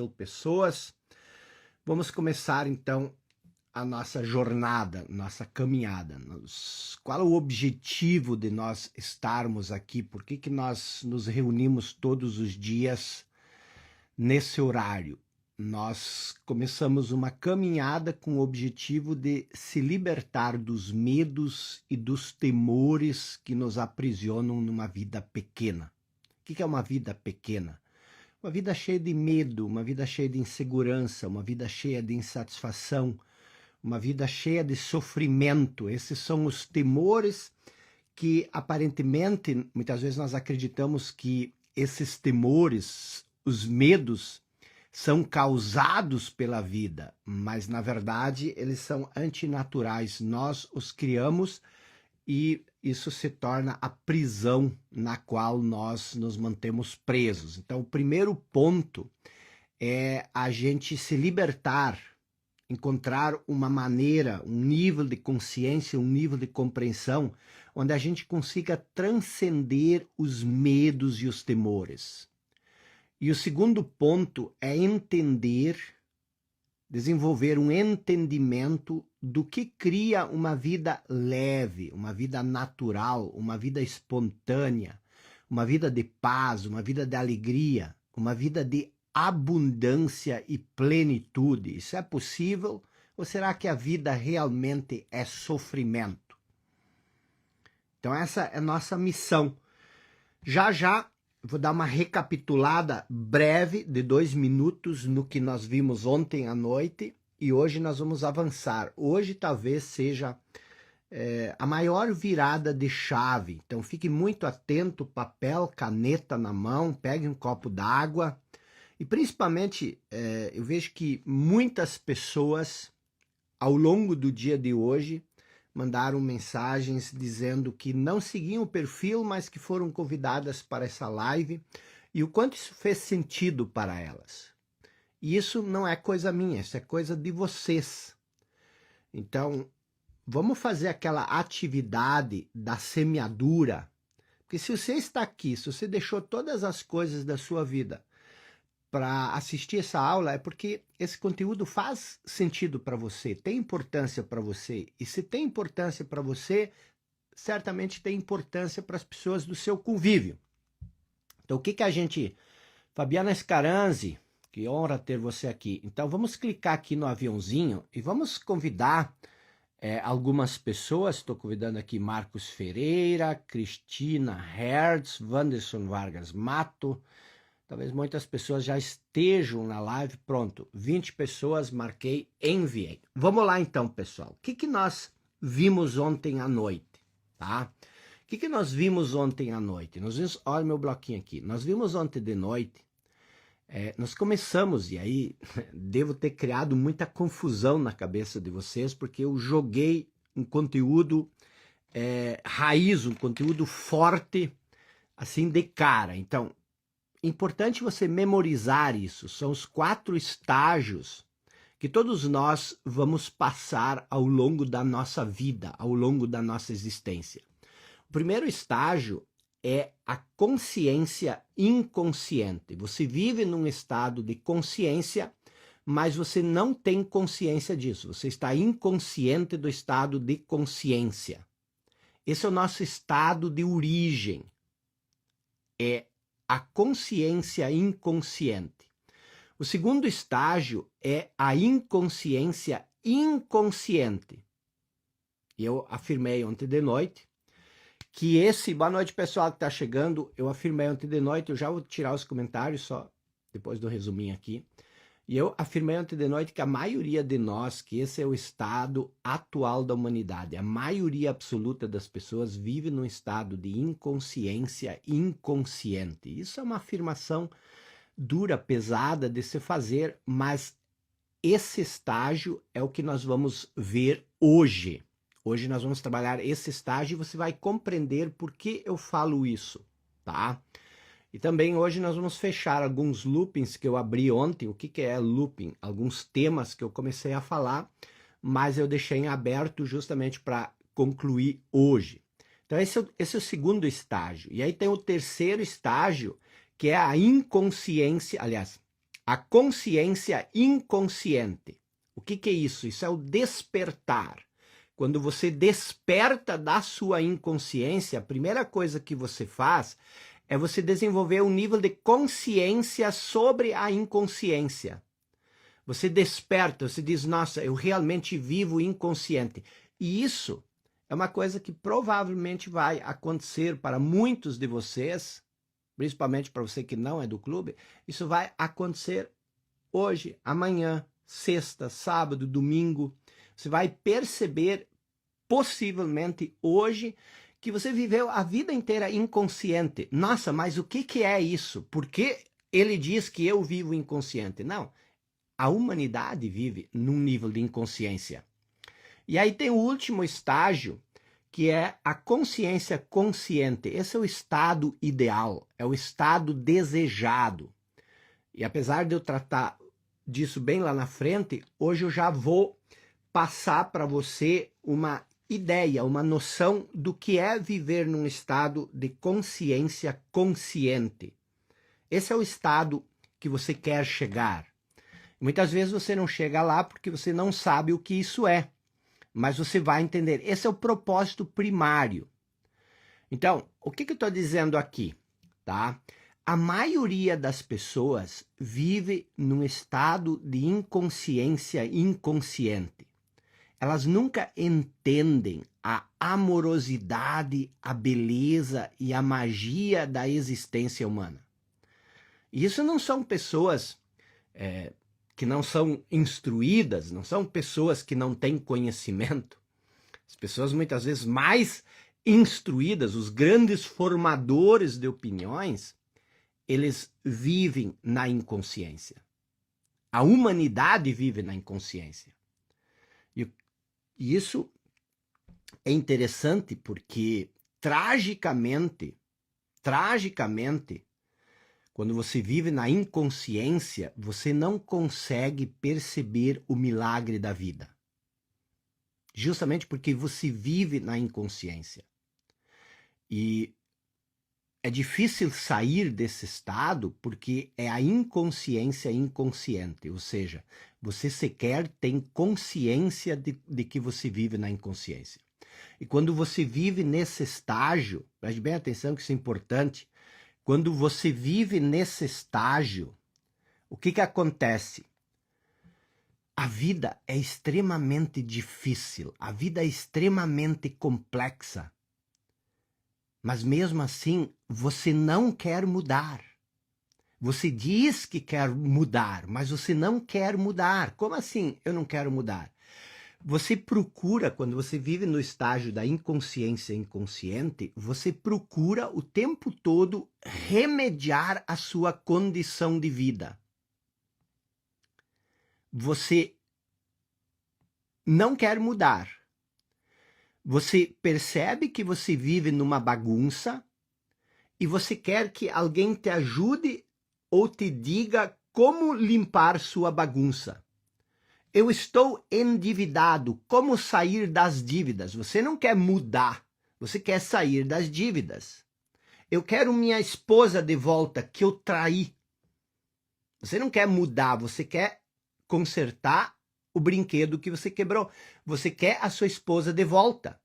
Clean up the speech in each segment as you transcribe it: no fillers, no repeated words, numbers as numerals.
pessoas. Vamos começar então a nossa jornada, nossa caminhada. Qual é o objetivo de nós estarmos aqui? Por que nós nos reunimos todos os dias nesse horário? Nós começamos uma caminhada com o objetivo de se libertar dos medos e dos temores que nos aprisionam numa vida pequena. O que é uma vida pequena? Uma vida cheia de medo, uma vida cheia de insegurança, uma vida cheia de insatisfação, uma vida cheia de sofrimento. Esses são os temores que, aparentemente, muitas vezes nós acreditamos que esses temores, os medos, são causados pela vida, mas, na verdade, eles são antinaturais. Nós os criamos e isso se torna a prisão na qual nós nos mantemos presos. Então, o primeiro ponto é a gente se libertar, encontrar uma maneira, um nível de consciência, um nível de compreensão, onde a gente consiga transcender os medos e os temores. E o segundo ponto é entender, desenvolver um entendimento do que cria uma vida leve, uma vida natural, uma vida espontânea, uma vida de paz, uma vida de alegria, uma vida de abundância e plenitude. Isso é possível? Ou será que a vida realmente é sofrimento? Então essa é a nossa missão. Já vou dar uma recapitulada breve de 2 minutos no que nós vimos ontem à noite e hoje nós vamos avançar. Hoje talvez seja a maior virada de chave, então fique muito atento, papel, caneta na mão, pegue um copo d'água e principalmente eu vejo que muitas pessoas ao longo do dia de hoje mandaram mensagens dizendo que não seguiam o perfil, mas que foram convidadas para essa live e o quanto isso fez sentido para elas. E isso não é coisa minha, isso é coisa de vocês. Então, vamos fazer aquela atividade da semeadura, porque se você está aqui, se você deixou todas as coisas da sua vida para assistir essa aula, é porque esse conteúdo faz sentido para você, tem importância para você. E se tem importância para você, certamente tem importância para as pessoas do seu convívio. Então, o que a gente... Fabiana Scaranzi, que honra ter você aqui. Então, vamos clicar aqui no aviãozinho e vamos convidar algumas pessoas. Estou convidando aqui Marcos Ferreira, Cristina Hertz, Wanderson Vargas Mato. Talvez muitas pessoas já estejam na live. Pronto, 20 pessoas, marquei, enviei. Vamos lá então, pessoal. O que nós vimos ontem à noite? Tá? O que nós vimos ontem à noite? Nós vimos, olha meu bloquinho aqui. Nós vimos ontem de noite, nós começamos, e aí devo ter criado muita confusão na cabeça de vocês, porque eu joguei um conteúdo raiz, um conteúdo forte, assim, de cara. Então, importante você memorizar isso. São os 4 estágios que todos nós vamos passar ao longo da nossa vida, ao longo da nossa existência. O primeiro estágio é a consciência inconsciente. Você vive num estado de consciência, mas você não tem consciência disso. Você está inconsciente do estado de consciência. Esse é o nosso estado de origem. É a consciência inconsciente. O segundo estágio é a inconsciência inconsciente. E eu afirmei ontem de noite que esse... Boa noite, pessoal que está chegando. Eu afirmei ontem de noite, eu já vou tirar os comentários só depois do resuminho aqui. E eu afirmei ontem de noite que a maioria de nós, que esse é o estado atual da humanidade, a maioria absoluta das pessoas vive num estado de inconsciência inconsciente. Isso é uma afirmação dura, pesada de se fazer, mas esse estágio é o que nós vamos ver hoje. Hoje nós vamos trabalhar esse estágio e você vai compreender por que eu falo isso, tá? E também hoje nós vamos fechar alguns loopings que eu abri ontem. O que é looping? Alguns temas que eu comecei a falar, mas eu deixei em aberto justamente para concluir hoje. Então esse é o segundo estágio. E aí tem o terceiro estágio, que é a inconsciência, aliás, a consciência inconsciente. O que é isso? Isso é o despertar. Quando você desperta da sua inconsciência, a primeira coisa que você faz é você desenvolver um nível de consciência sobre a inconsciência. Você desperta, você diz, nossa, eu realmente vivo inconsciente. E isso é uma coisa que provavelmente vai acontecer para muitos de vocês, principalmente para você que não é do clube. Isso vai acontecer hoje, amanhã, sexta, sábado, domingo. Você vai perceber, possivelmente hoje, que você viveu a vida inteira inconsciente. Nossa, mas o que é isso? Por que ele diz que eu vivo inconsciente? Não, a humanidade vive num nível de inconsciência. E aí tem o último estágio, que é a consciência consciente. Esse é o estado ideal, é o estado desejado. E apesar de eu tratar disso bem lá na frente, hoje eu já vou passar para você uma ideia, uma noção do que é viver num estado de consciência consciente. Esse é o estado que você quer chegar. Muitas vezes você não chega lá porque você não sabe o que isso é, mas você vai entender. Esse é o propósito primário. Então, o que eu estou dizendo aqui? Tá? A maioria das pessoas vive num estado de inconsciência inconsciente. Elas nunca entendem a amorosidade, a beleza e a magia da existência humana. E isso não são pessoas que não são instruídas, não são pessoas que não têm conhecimento. As pessoas muitas vezes mais instruídas, os grandes formadores de opiniões, eles vivem na inconsciência. A humanidade vive na inconsciência. E isso é interessante porque, tragicamente, quando você vive na inconsciência, você não consegue perceber o milagre da vida. Justamente porque você vive na inconsciência. E é difícil sair desse estado porque é a inconsciência inconsciente, ou seja, você sequer tem consciência de que você vive na inconsciência. E quando você vive nesse estágio, preste bem atenção que isso é importante, quando você vive nesse estágio, o que acontece? A vida é extremamente difícil, a vida é extremamente complexa. Mas mesmo assim, você não quer mudar. Você diz que quer mudar, mas você não quer mudar. Como assim eu não quero mudar? Você procura, quando você vive no estágio da inconsciência inconsciente, você procura o tempo todo remediar a sua condição de vida. Você não quer mudar. Você percebe que você vive numa bagunça e você quer que alguém te ajude ou te diga como limpar sua bagunça. Eu estou endividado, como sair das dívidas? Você não quer mudar, você quer sair das dívidas. Eu quero minha esposa de volta, que eu traí. Você não quer mudar, você quer consertar o brinquedo que você quebrou. Você quer a sua esposa de volta,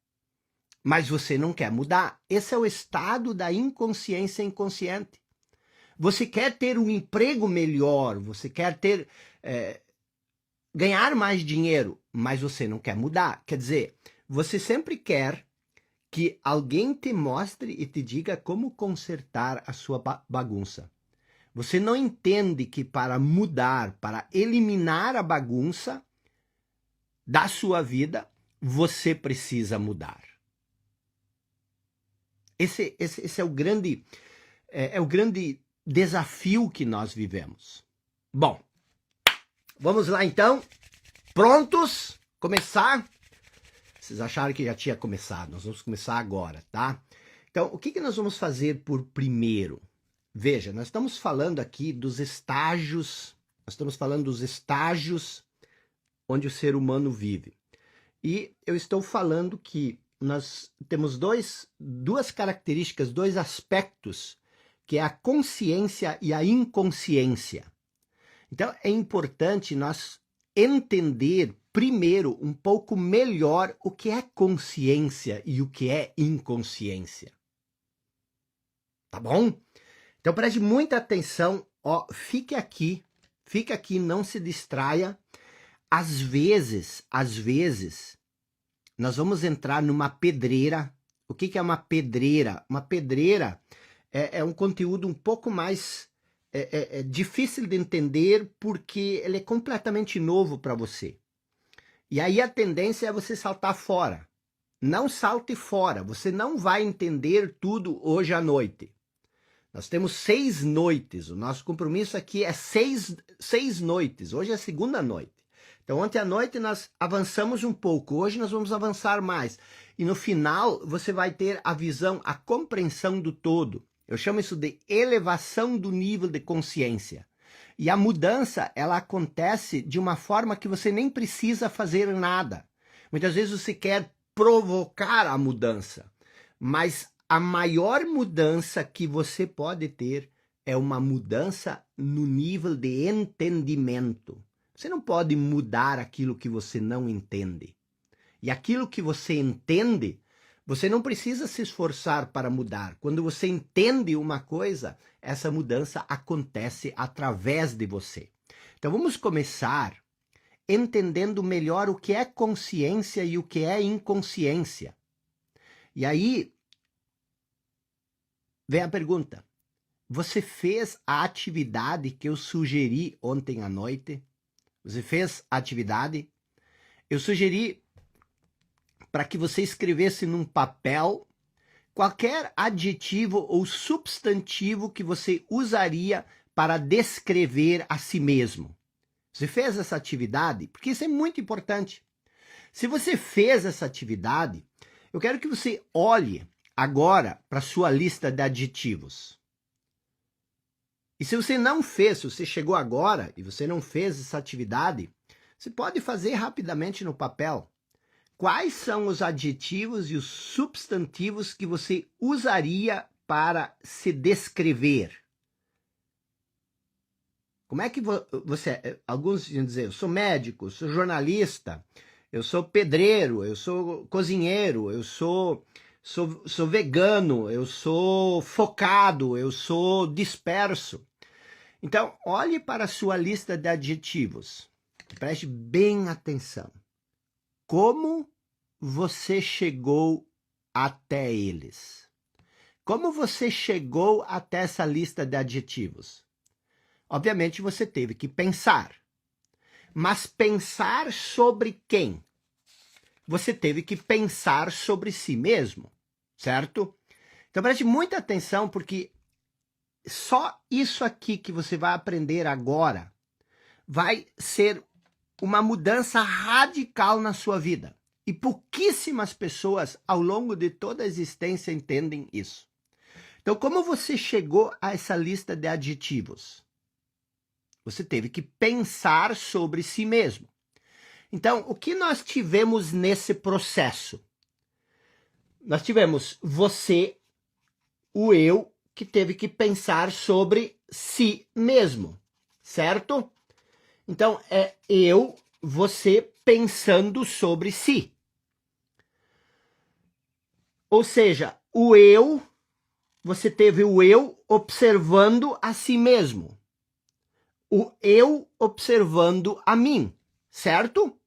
mas você não quer mudar. Esse é o estado da inconsciência inconsciente. Você quer ter um emprego melhor, você quer ter ganhar mais dinheiro, mas você não quer mudar. Quer dizer, você sempre quer que alguém te mostre e te diga como consertar a sua bagunça. Você não entende que para mudar, para eliminar a bagunça da sua vida, você precisa mudar. Esse é o grande desafio que nós vivemos. Bom, vamos lá então. Prontos? Começar? Vocês acharam que já tinha começado. Nós vamos começar agora, tá? Então, o que nós vamos fazer por primeiro? Veja, nós estamos falando aqui dos estágios, onde o ser humano vive. E eu estou falando que nós temos duas características, dois aspectos, que é a consciência e a inconsciência. Então, é importante nós entender primeiro um pouco melhor o que é consciência e o que é inconsciência. Tá bom? Então, preste muita atenção, ó, fique aqui, não se distraia. Às vezes, nós vamos entrar numa pedreira. O que é uma pedreira? Uma pedreira é um conteúdo um pouco mais difícil de entender porque ele é completamente novo para você. E aí a tendência é você saltar fora. Não salte fora, você não vai entender tudo hoje à noite. Nós temos 6 noites, o nosso compromisso aqui é 6 noites, hoje é a segunda noite. Então ontem à noite nós avançamos um pouco, hoje nós vamos avançar mais. E no final você vai ter a visão, a compreensão do todo. Eu chamo isso de elevação do nível de consciência. E a mudança, ela acontece de uma forma que você nem precisa fazer nada. Muitas vezes você quer provocar a mudança, mas a maior mudança que você pode ter é uma mudança no nível de entendimento. Você não pode mudar aquilo que você não entende. E aquilo que você entende, você não precisa se esforçar para mudar. Quando você entende uma coisa, essa mudança acontece através de você. Então vamos começar entendendo melhor o que é consciência e o que é inconsciência. E aí vem a pergunta: você fez a atividade que eu sugeri ontem à noite? Você fez a atividade? Eu sugeri para que você escrevesse num papel qualquer adjetivo ou substantivo que você usaria para descrever a si mesmo. Você fez essa atividade? Porque isso é muito importante. Se você fez essa atividade, eu quero que você olhe agora para a sua lista de adjetivos. E se você não fez, se você chegou agora e você não fez essa atividade, você pode fazer rapidamente no papel. Quais são os adjetivos e os substantivos que você usaria para se descrever? Como é que você... Alguns iam dizer, eu sou médico, eu sou jornalista, eu sou pedreiro, eu sou cozinheiro, eu sou vegano, eu sou focado, eu sou disperso. Então, olhe para a sua lista de adjetivos. Preste bem atenção. Como você chegou até eles? Como você chegou até essa lista de adjetivos? Obviamente você teve que pensar. Mas pensar sobre quem? Você teve que pensar sobre si mesmo, certo? Então preste muita atenção porque só isso aqui que você vai aprender agora vai ser uma mudança radical na sua vida. E pouquíssimas pessoas ao longo de toda a existência entendem isso. Então, como você chegou a essa lista de adjetivos? Você teve que pensar sobre si mesmo. Então, o que nós tivemos nesse processo? Nós tivemos você, o eu, que teve que pensar sobre si mesmo, certo? Então, é eu, você pensando sobre si. Ou seja, o eu, você teve o eu observando a si mesmo. O eu observando a mim, certo?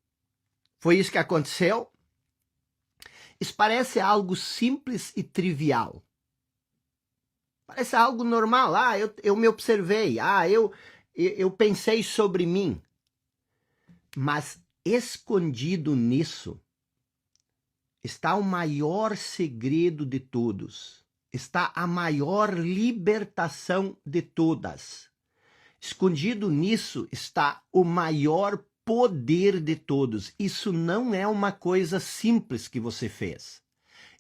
Foi isso que aconteceu? Isso parece algo simples e trivial. Parece algo normal. Ah, eu me observei. Ah, eu pensei sobre mim. Mas escondido nisso está o maior segredo de todos. Está a maior libertação de todas. Escondido nisso está o maior poder de todos. Isso não é uma coisa simples que você fez.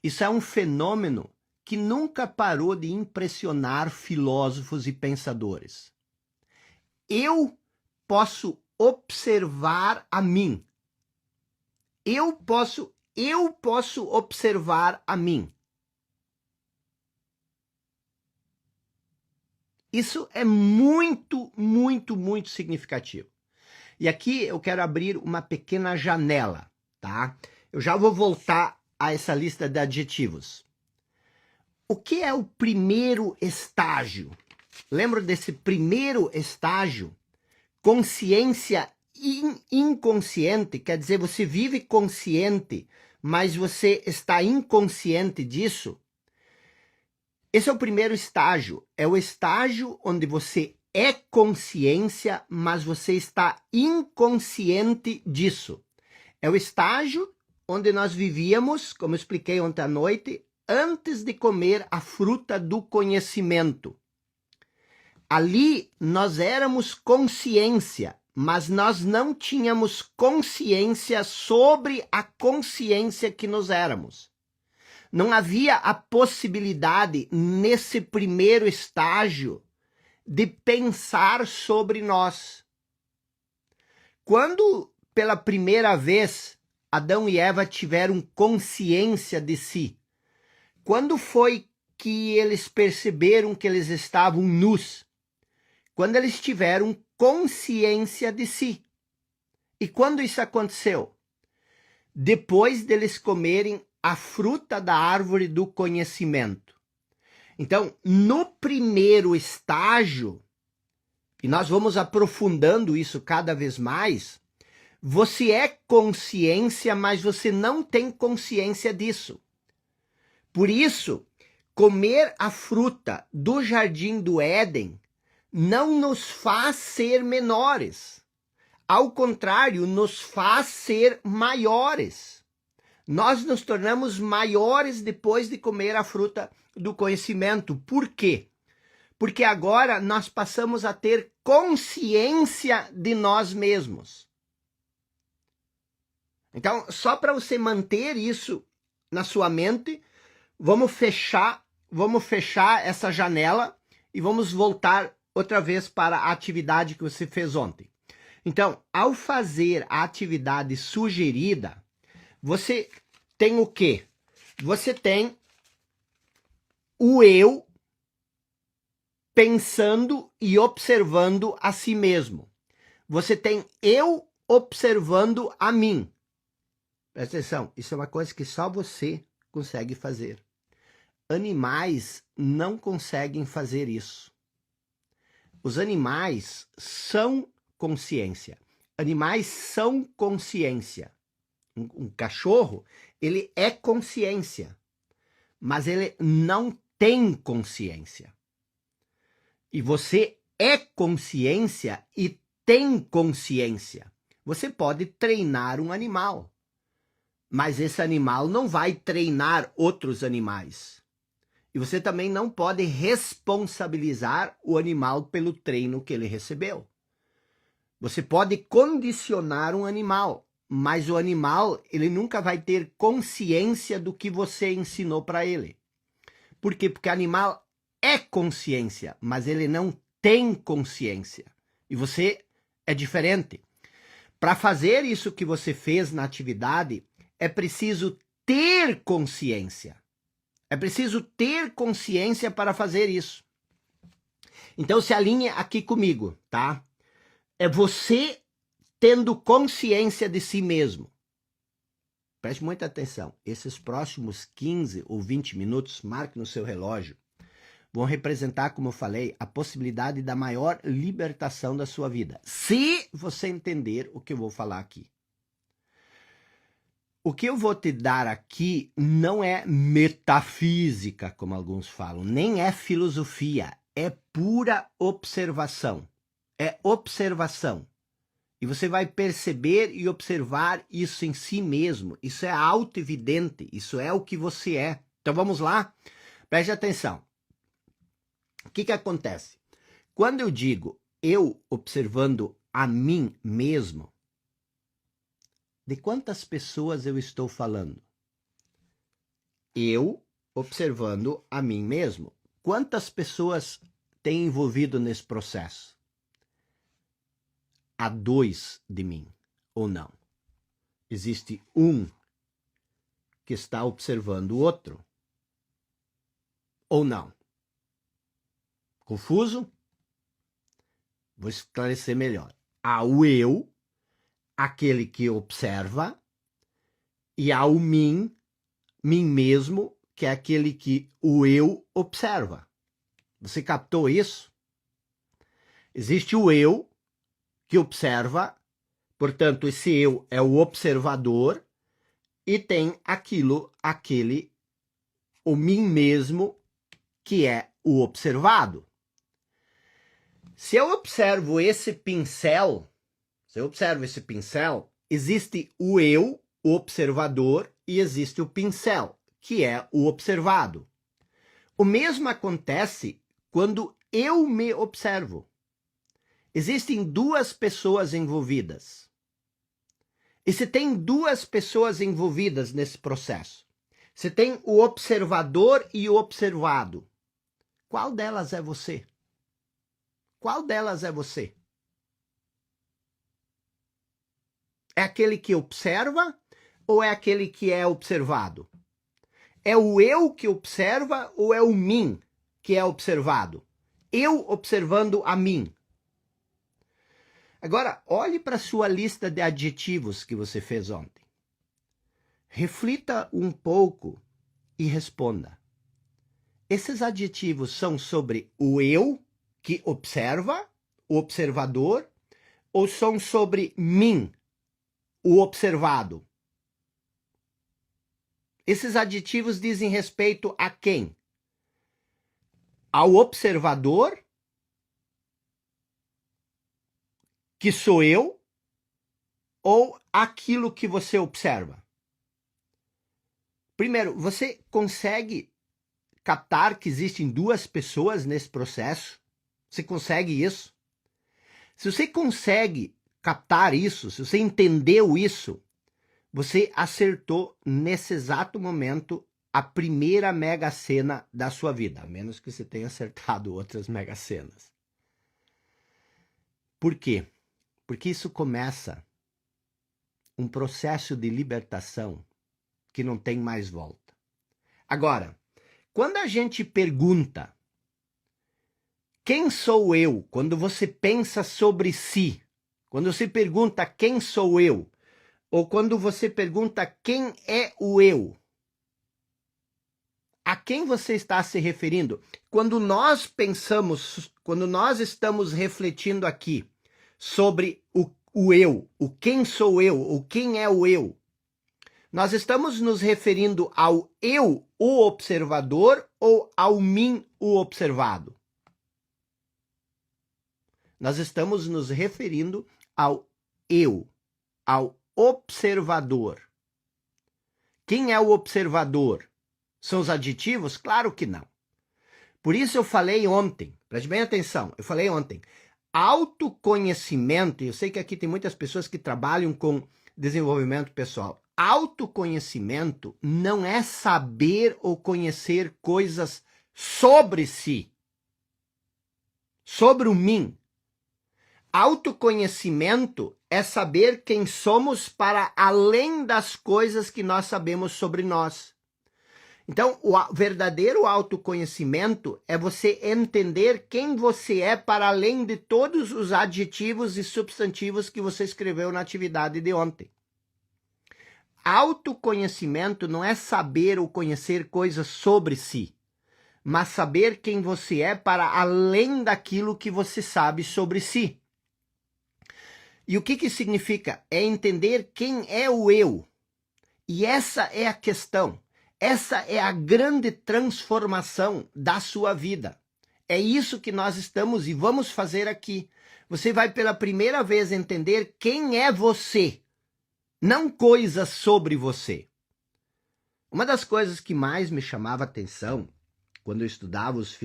Isso é um fenômeno que nunca parou de impressionar filósofos e pensadores. Eu posso observar a mim. Eu posso observar a mim. Isso é muito, muito, muito significativo. E aqui eu quero abrir uma pequena janela, tá? Eu já vou voltar a essa lista de adjetivos. O que é o primeiro estágio? Lembra desse primeiro estágio? Consciência inconsciente, quer dizer, você vive consciente, mas você está inconsciente disso. Esse é o primeiro estágio. É o estágio onde você é consciência, mas você está inconsciente disso. É o estágio onde nós vivíamos, como eu expliquei ontem à noite, antes de comer a fruta do conhecimento. Ali nós éramos consciência, mas nós não tínhamos consciência sobre a consciência que nós éramos. Não havia a possibilidade, nesse primeiro estágio, de pensar sobre nós. Quando, pela primeira vez, Adão e Eva tiveram consciência de si, quando foi que eles perceberam que eles estavam nus? Quando eles tiveram consciência de si. E quando isso aconteceu? Depois deles comerem a fruta da árvore do conhecimento. Então, no primeiro estágio, e nós vamos aprofundando isso cada vez mais, você é consciência, mas você não tem consciência disso. Por isso, comer a fruta do jardim do Éden não nos faz ser menores. Ao contrário, nos faz ser maiores. Nós nos tornamos maiores depois de comer a fruta do conhecimento. Por quê? Porque agora nós passamos a ter consciência de nós mesmos. Então, só para você manter isso na sua mente, vamos fechar essa janela e vamos voltar outra vez para a atividade que você fez ontem. Então, ao fazer a atividade sugerida, você tem o quê? Você tem o eu pensando e observando a si mesmo. Você tem eu observando a mim. Presta atenção, isso é uma coisa que só você consegue fazer. Animais não conseguem fazer isso. Os animais são consciência. Animais são consciência. Um cachorro, ele é consciência, mas ele não tem consciência. E você é consciência e tem consciência. Você pode treinar um animal, mas esse animal não vai treinar outros animais. E você também não pode responsabilizar o animal pelo treino que ele recebeu. Você pode condicionar um animal, mas o animal ele nunca vai ter consciência do que você ensinou para ele. Por quê? Porque o animal é consciência, mas ele não tem consciência. E você é diferente. Para fazer isso que você fez na atividade, é preciso ter consciência. É preciso ter consciência para fazer isso. Então se alinhe aqui comigo, tá? É você tendo consciência de si mesmo. Preste muita atenção. Esses próximos 15 ou 20 minutos, marque no seu relógio, vão representar, como eu falei, a possibilidade da maior libertação da sua vida. Se você entender o que eu vou falar aqui. O que eu vou te dar aqui não é metafísica, como alguns falam, nem é filosofia, é pura observação. É observação. E você vai perceber e observar isso em si mesmo. Isso é autoevidente, isso é o que você é. Então vamos lá? Preste atenção. O que acontece? Quando eu digo eu observando a mim mesmo, de quantas pessoas eu estou falando? Eu observando a mim mesmo. Quantas pessoas têm envolvido nesse processo? Há dois de mim, ou não? Existe um que está observando o outro? Ou não? Confuso? Vou esclarecer melhor. Há o eu, aquele que observa, e há o mim mesmo, que é aquele que o eu observa. Você captou isso? Existe o eu que observa, portanto, esse eu é o observador, e tem o mim mesmo, que é o observado. Se eu observo esse pincel, existe o eu, o observador, e existe o pincel, que é o observado. O mesmo acontece quando eu me observo. Existem duas pessoas envolvidas. E se tem duas pessoas envolvidas nesse processo, se tem o observador e o observado, qual delas é você? Qual delas é você? É aquele que observa ou é aquele que é observado? É o eu que observa ou é o mim que é observado? Eu observando a mim. Agora, olhe para a sua lista de adjetivos que você fez ontem. Reflita um pouco e responda. Esses adjetivos são sobre o eu que observa, o observador, ou são sobre mim, o observado? Esses adjetivos dizem respeito a quem? Ao observador, que sou eu, ou aquilo que você observa? Primeiro, você consegue captar que existem duas pessoas nesse processo? Você consegue isso? Se você consegue captar isso, se você entendeu isso, você acertou nesse exato momento a primeira mega sena da sua vida, a menos que você tenha acertado outras mega senas. Por quê? Porque isso começa um processo de libertação que não tem mais volta. Agora, quando a gente pergunta quem sou eu, quando você pensa sobre si, quando você pergunta quem sou eu, ou quando você pergunta quem é o eu, a quem você está se referindo? Quando nós pensamos, quando nós estamos refletindo aqui sobre o eu, o quem sou eu, o quem é o eu, nós estamos nos referindo ao eu, o observador, ou ao mim, o observado? Nós estamos nos referindo ao eu, ao observador. Quem é o observador? São os adjetivos? Claro que não. Por isso eu falei ontem, preste bem atenção, eu falei ontem, autoconhecimento, e eu sei que aqui tem muitas pessoas que trabalham com desenvolvimento pessoal. Autoconhecimento não é saber ou conhecer coisas sobre si, sobre o mim. Autoconhecimento é saber quem somos para além das coisas que nós sabemos sobre nós. Então, o verdadeiro autoconhecimento é você entender quem você é para além de todos os adjetivos e substantivos que você escreveu na atividade de ontem. Autoconhecimento não é saber ou conhecer coisas sobre si, mas saber quem você é para além daquilo que você sabe sobre si. E o que significa? É entender quem é o eu. E essa é a questão. Essa é a grande transformação da sua vida. É isso que nós estamos e vamos fazer aqui. Você vai pela primeira vez entender quem é você, não coisas sobre você. Uma das coisas que mais me chamava a atenção quando eu estudava os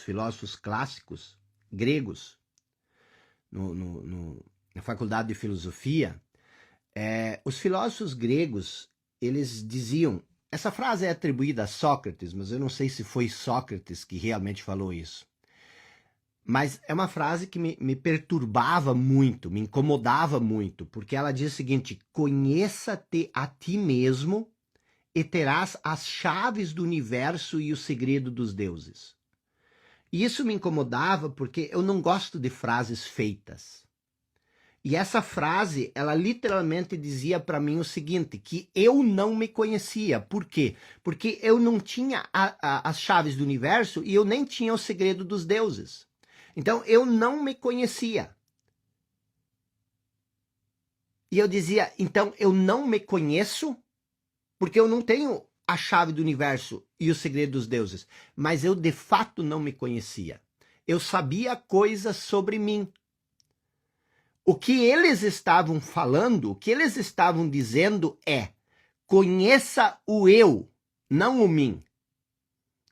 filósofos clássicos gregos na faculdade de filosofia, os filósofos gregos, eles diziam, essa frase é atribuída a Sócrates, mas eu não sei se foi Sócrates que realmente falou isso. Mas é uma frase que me perturbava muito, me incomodava muito, porque ela diz o seguinte: conheça-te a ti mesmo e terás as chaves do universo e o segredo dos deuses. E isso me incomodava porque eu não gosto de frases feitas. E essa frase, ela literalmente dizia para mim o seguinte, que eu não me conhecia. Por quê? Porque eu não tinha as chaves do universo e eu nem tinha o segredo dos deuses. Então, eu não me conhecia. E eu dizia, então, eu não me conheço porque eu não tenho a chave do universo e o segredo dos deuses. Mas eu, de fato, não me conhecia. Eu sabia coisas sobre mim. O que eles estavam falando, o que eles estavam dizendo é: conheça o eu, não o mim.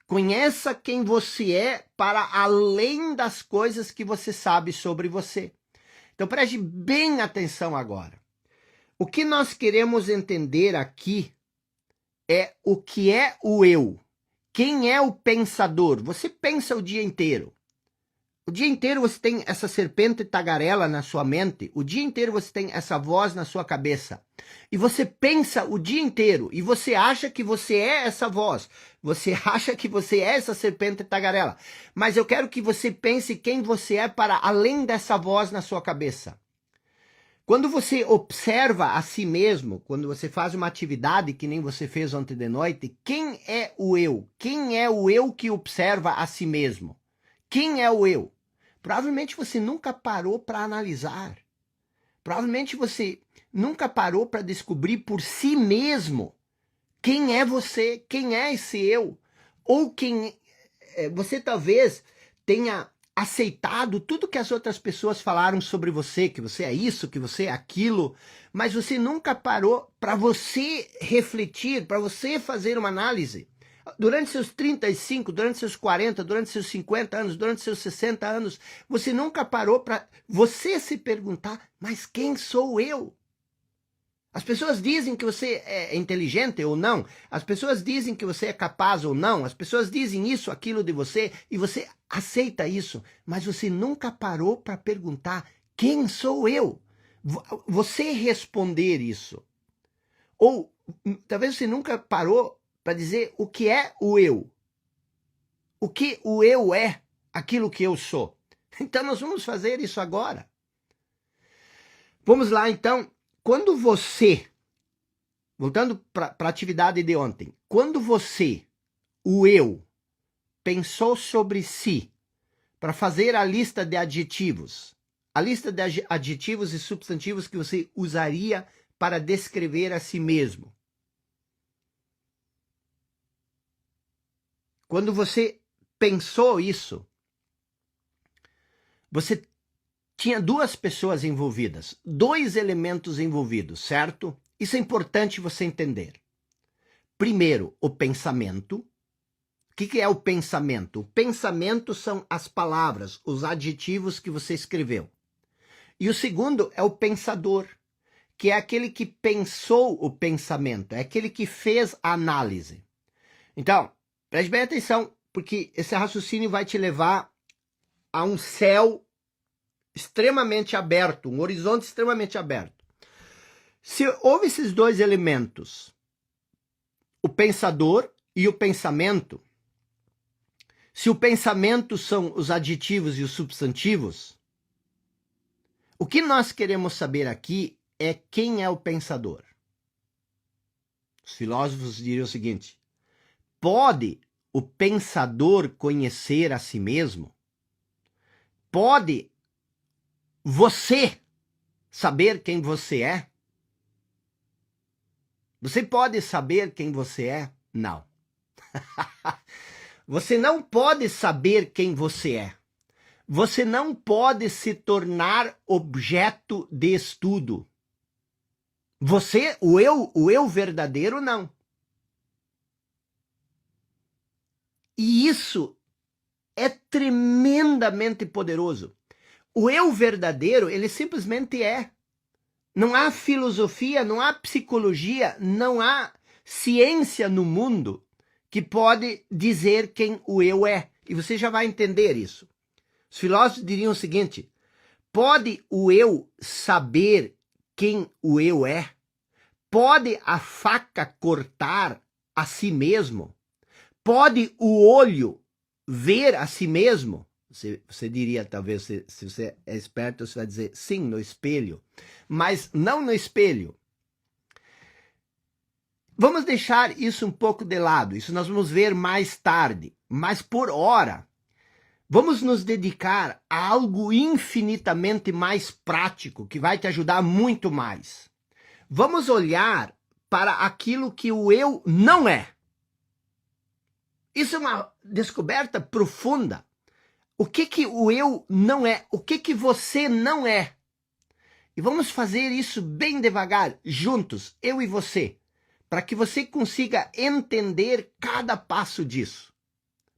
Conheça quem você é para além das coisas que você sabe sobre você. Então preste bem atenção agora. O que nós queremos entender aqui é o que é o eu. Quem é o pensador? Você pensa o dia inteiro. O dia inteiro você tem essa serpente tagarela na sua mente, o dia inteiro você tem essa voz na sua cabeça. E você pensa o dia inteiro e você acha que você é essa voz. Você acha que você é essa serpente tagarela. Mas eu quero que você pense quem você é para além dessa voz na sua cabeça. Quando você observa a si mesmo, quando você faz uma atividade que nem você fez ontem de noite, quem é o eu? Quem é o eu que observa a si mesmo? Quem é o eu? Provavelmente você nunca parou para analisar. Provavelmente você nunca parou para descobrir por si mesmo quem é você, quem é esse eu. Ou quem você talvez tenha aceitado tudo que as outras pessoas falaram sobre você, que você é isso, que você é aquilo, mas você nunca parou para você refletir, para você fazer uma análise. Durante seus 35, durante seus 40, durante seus 50 anos, durante seus 60 anos, você nunca parou para você se perguntar, mas quem sou eu? As pessoas dizem que você é inteligente ou não, as pessoas dizem que você é capaz ou não, as pessoas dizem isso, aquilo de você, e você aceita isso, mas você nunca parou para perguntar, quem sou eu? Você responder isso. Ou talvez você nunca parou para dizer o que é o eu. O que o eu é, aquilo que eu sou. Então nós vamos fazer isso agora. Vamos lá então. Quando você, voltando para a atividade de ontem, quando você, o eu, pensou sobre si para fazer a lista de adjetivos, a lista de adjetivos e substantivos que você usaria para descrever a si mesmo. Quando você pensou isso, você tinha duas pessoas envolvidas, dois elementos envolvidos, certo? Isso é importante você entender. Primeiro, o pensamento. O que é o pensamento? O pensamento são as palavras, os adjetivos que você escreveu. E o segundo é o pensador, que é aquele que pensou o pensamento, é aquele que fez a análise. Então, preste bem atenção, porque esse raciocínio vai te levar a um céu extremamente aberto, um horizonte extremamente aberto. Se houve esses dois elementos, o pensador e o pensamento, se o pensamento são os adjetivos e os substantivos, o que nós queremos saber aqui é quem é o pensador. Os filósofos diriam o seguinte: pode o pensador conhecer a si mesmo? Pode você saber quem você é? Você pode saber quem você é? Não. Você não pode saber quem você é. Você não pode se tornar objeto de estudo. Você, o eu verdadeiro, não. E isso é tremendamente poderoso. O eu verdadeiro, ele simplesmente é. Não há filosofia, não há psicologia, não há ciência no mundo que pode dizer quem o eu é. E você já vai entender isso. Os filósofos diriam o seguinte: pode o eu saber quem o eu é? Pode a faca cortar a si mesmo? Pode o olho ver a si mesmo, você diria, talvez, se você é esperto, você vai dizer, sim, no espelho, mas não no espelho. Vamos deixar isso um pouco de lado, isso nós vamos ver mais tarde, mas por hora, vamos nos dedicar a algo infinitamente mais prático, que vai te ajudar muito mais. Vamos olhar para aquilo que o eu não é. Isso é uma descoberta profunda. O que o eu não é? O que você não é? E vamos fazer isso bem devagar, juntos, eu e você, para que você consiga entender cada passo disso.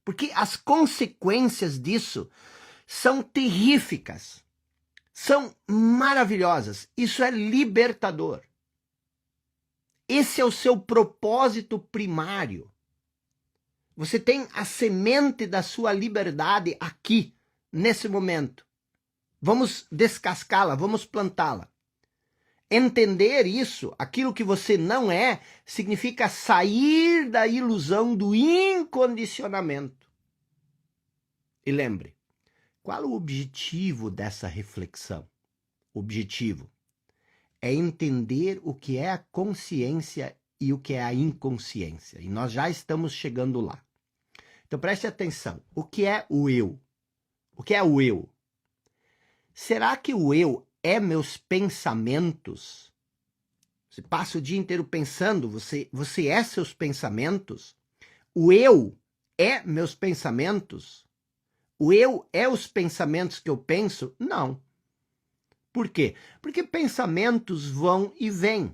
Porque as consequências disso são terríficas, são maravilhosas. Isso é libertador. Esse é o seu propósito primário. Você tem a semente da sua liberdade aqui, nesse momento. Vamos descascá-la, vamos plantá-la. Entender isso, aquilo que você não é, significa sair da ilusão do incondicionamento. E lembre, qual o objetivo dessa reflexão? O objetivo é entender o que é a consciência e o que é a inconsciência. E nós já estamos chegando lá. Então preste atenção. O que é o eu? O que é o eu? Será que o eu é meus pensamentos? Você passa o dia inteiro pensando, você é seus pensamentos? O eu é meus pensamentos? O eu é os pensamentos que eu penso? Não. Por quê? Porque pensamentos vão e vêm.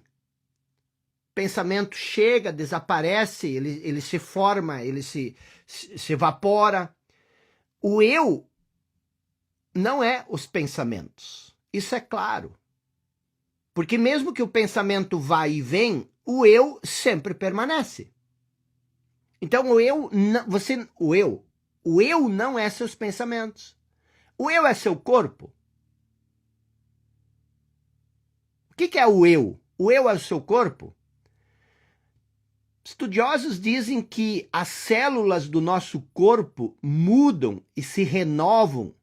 Pensamento chega, desaparece, ele se forma, ele se evapora. O eu não é os pensamentos. Isso é claro. Porque mesmo que o pensamento vá e vem, o eu sempre permanece. Então o eu não é seus pensamentos. O eu é seu corpo. O que é o eu? O eu é o seu corpo? Estudiosos dizem que as células do nosso corpo mudam e se renovam,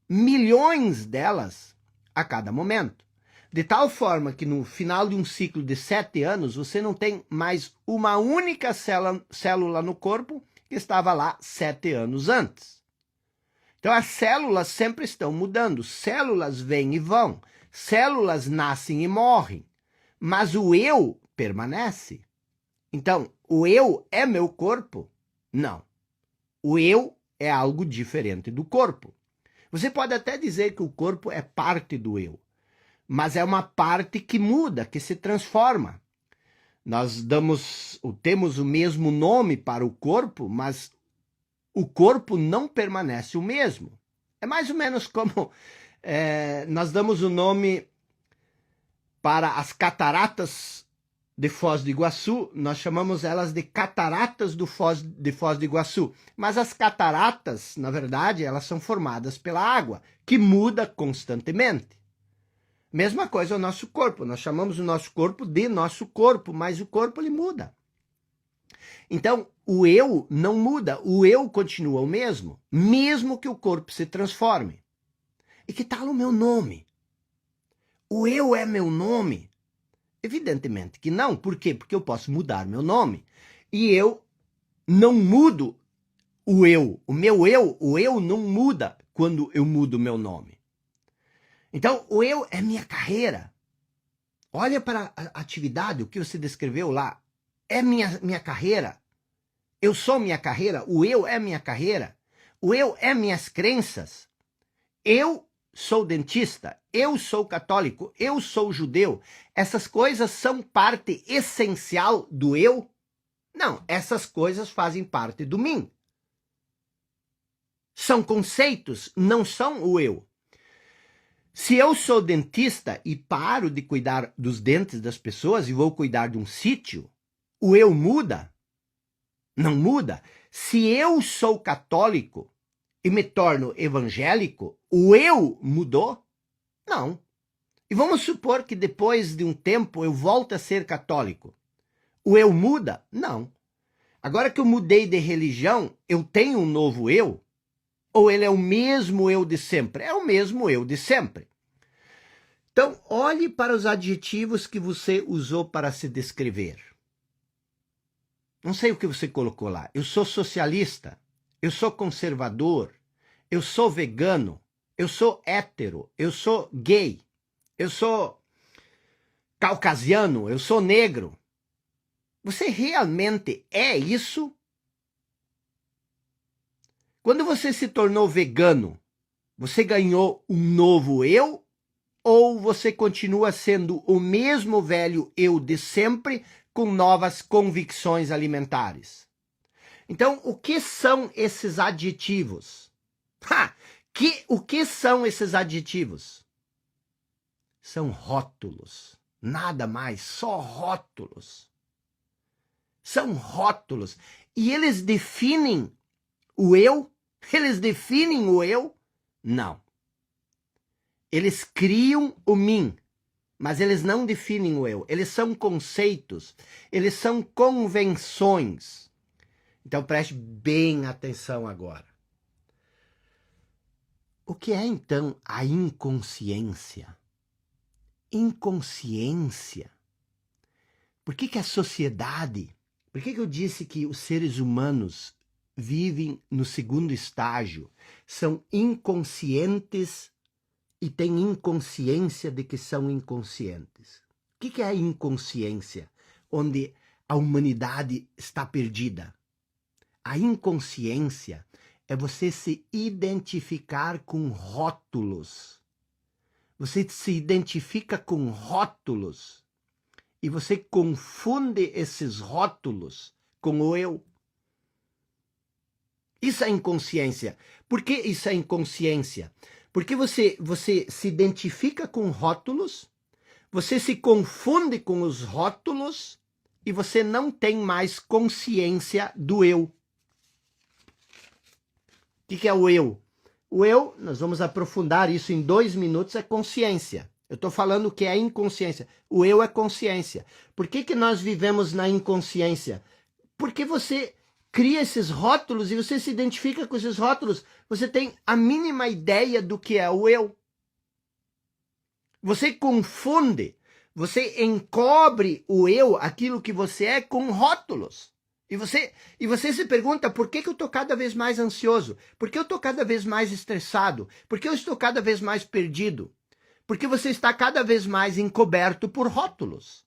milhões delas, a cada momento. De tal forma que no final de um ciclo de 7 anos, você não tem mais uma única célula no corpo que estava lá 7 anos antes. Então as células sempre estão mudando, células vêm e vão, células nascem e morrem, mas o eu permanece. Então, o eu é meu corpo? Não. O eu é algo diferente do corpo. Você pode até dizer que o corpo é parte do eu, mas é uma parte que muda, que se transforma. Nós temos o mesmo nome para o corpo, mas o corpo não permanece o mesmo. É mais ou menos como nós damos o nome para as cataratas de Foz do Iguaçu, nós chamamos elas de cataratas de Foz do Iguaçu. Mas as cataratas, na verdade, elas são formadas pela água, que muda constantemente. Mesma coisa o nosso corpo, nós chamamos o nosso corpo de nosso corpo, mas o corpo ele muda. Então, o eu não muda, o eu continua o mesmo, mesmo que o corpo se transforme. E que tal o meu nome? O eu é meu nome? Evidentemente que não. Por quê? Porque eu posso mudar meu nome. E eu não mudo o eu. O eu não muda quando eu mudo meu nome. Então, o eu é minha carreira. Olha para a atividade, o que você descreveu lá. É minha carreira. Eu sou minha carreira. O eu é minha carreira. O eu é minhas crenças. Eu sou dentista, eu sou católico, eu sou judeu. Essas coisas são parte essencial do eu? Não, essas coisas fazem parte do mim. São conceitos, não são o eu. Se eu sou dentista e paro de cuidar dos dentes das pessoas e vou cuidar de um sítio, o eu muda? Não muda. Se eu sou católico e me torno evangélico, o eu mudou? Não. E vamos supor que depois de um tempo eu volto a ser católico. O eu muda? Não. Agora que eu mudei de religião, eu tenho um novo eu? Ou ele é o mesmo eu de sempre? É o mesmo eu de sempre. Então, olhe para os adjetivos que você usou para se descrever. Não sei o que você colocou lá. Eu sou socialista, eu sou conservador, eu sou vegano, eu sou hétero, eu sou gay, eu sou caucasiano, eu sou negro. Você realmente é isso? Quando você se tornou vegano, você ganhou um novo eu? Ou você continua sendo o mesmo velho eu de sempre, com novas convicções alimentares? Então, o que são esses adjetivos? O que são esses adjetivos? São rótulos. Nada mais, só rótulos. São rótulos. E eles definem o eu? Eles definem o eu? Não. Eles criam o mim, mas eles não definem o eu. Eles são conceitos, eles são convenções. Então preste bem atenção agora. O que é então a inconsciência? Inconsciência. Por que a sociedade, por que eu disse que os seres humanos vivem no segundo estágio, são inconscientes e têm inconsciência de que são inconscientes? O que é a inconsciência, onde a humanidade está perdida? A inconsciência é você se identificar com rótulos. Você se identifica com rótulos e você confunde esses rótulos com o eu. Isso é inconsciência. Por que isso é inconsciência? Porque você se identifica com rótulos, você se confunde com os rótulos e você não tem mais consciência do eu. O que é o eu? O eu, nós vamos aprofundar isso em 2 minutos, é consciência. Eu estou falando que é inconsciência. O eu é consciência. Por que nós vivemos na inconsciência? Porque você cria esses rótulos e você se identifica com esses rótulos. Você tem a mínima ideia do que é o eu. Você confunde, você encobre o eu, aquilo que você é, com rótulos. E você se pergunta, por que eu estou cada vez mais ansioso? Por que eu estou cada vez mais estressado? Por que eu estou cada vez mais perdido? Porque você está cada vez mais encoberto por rótulos.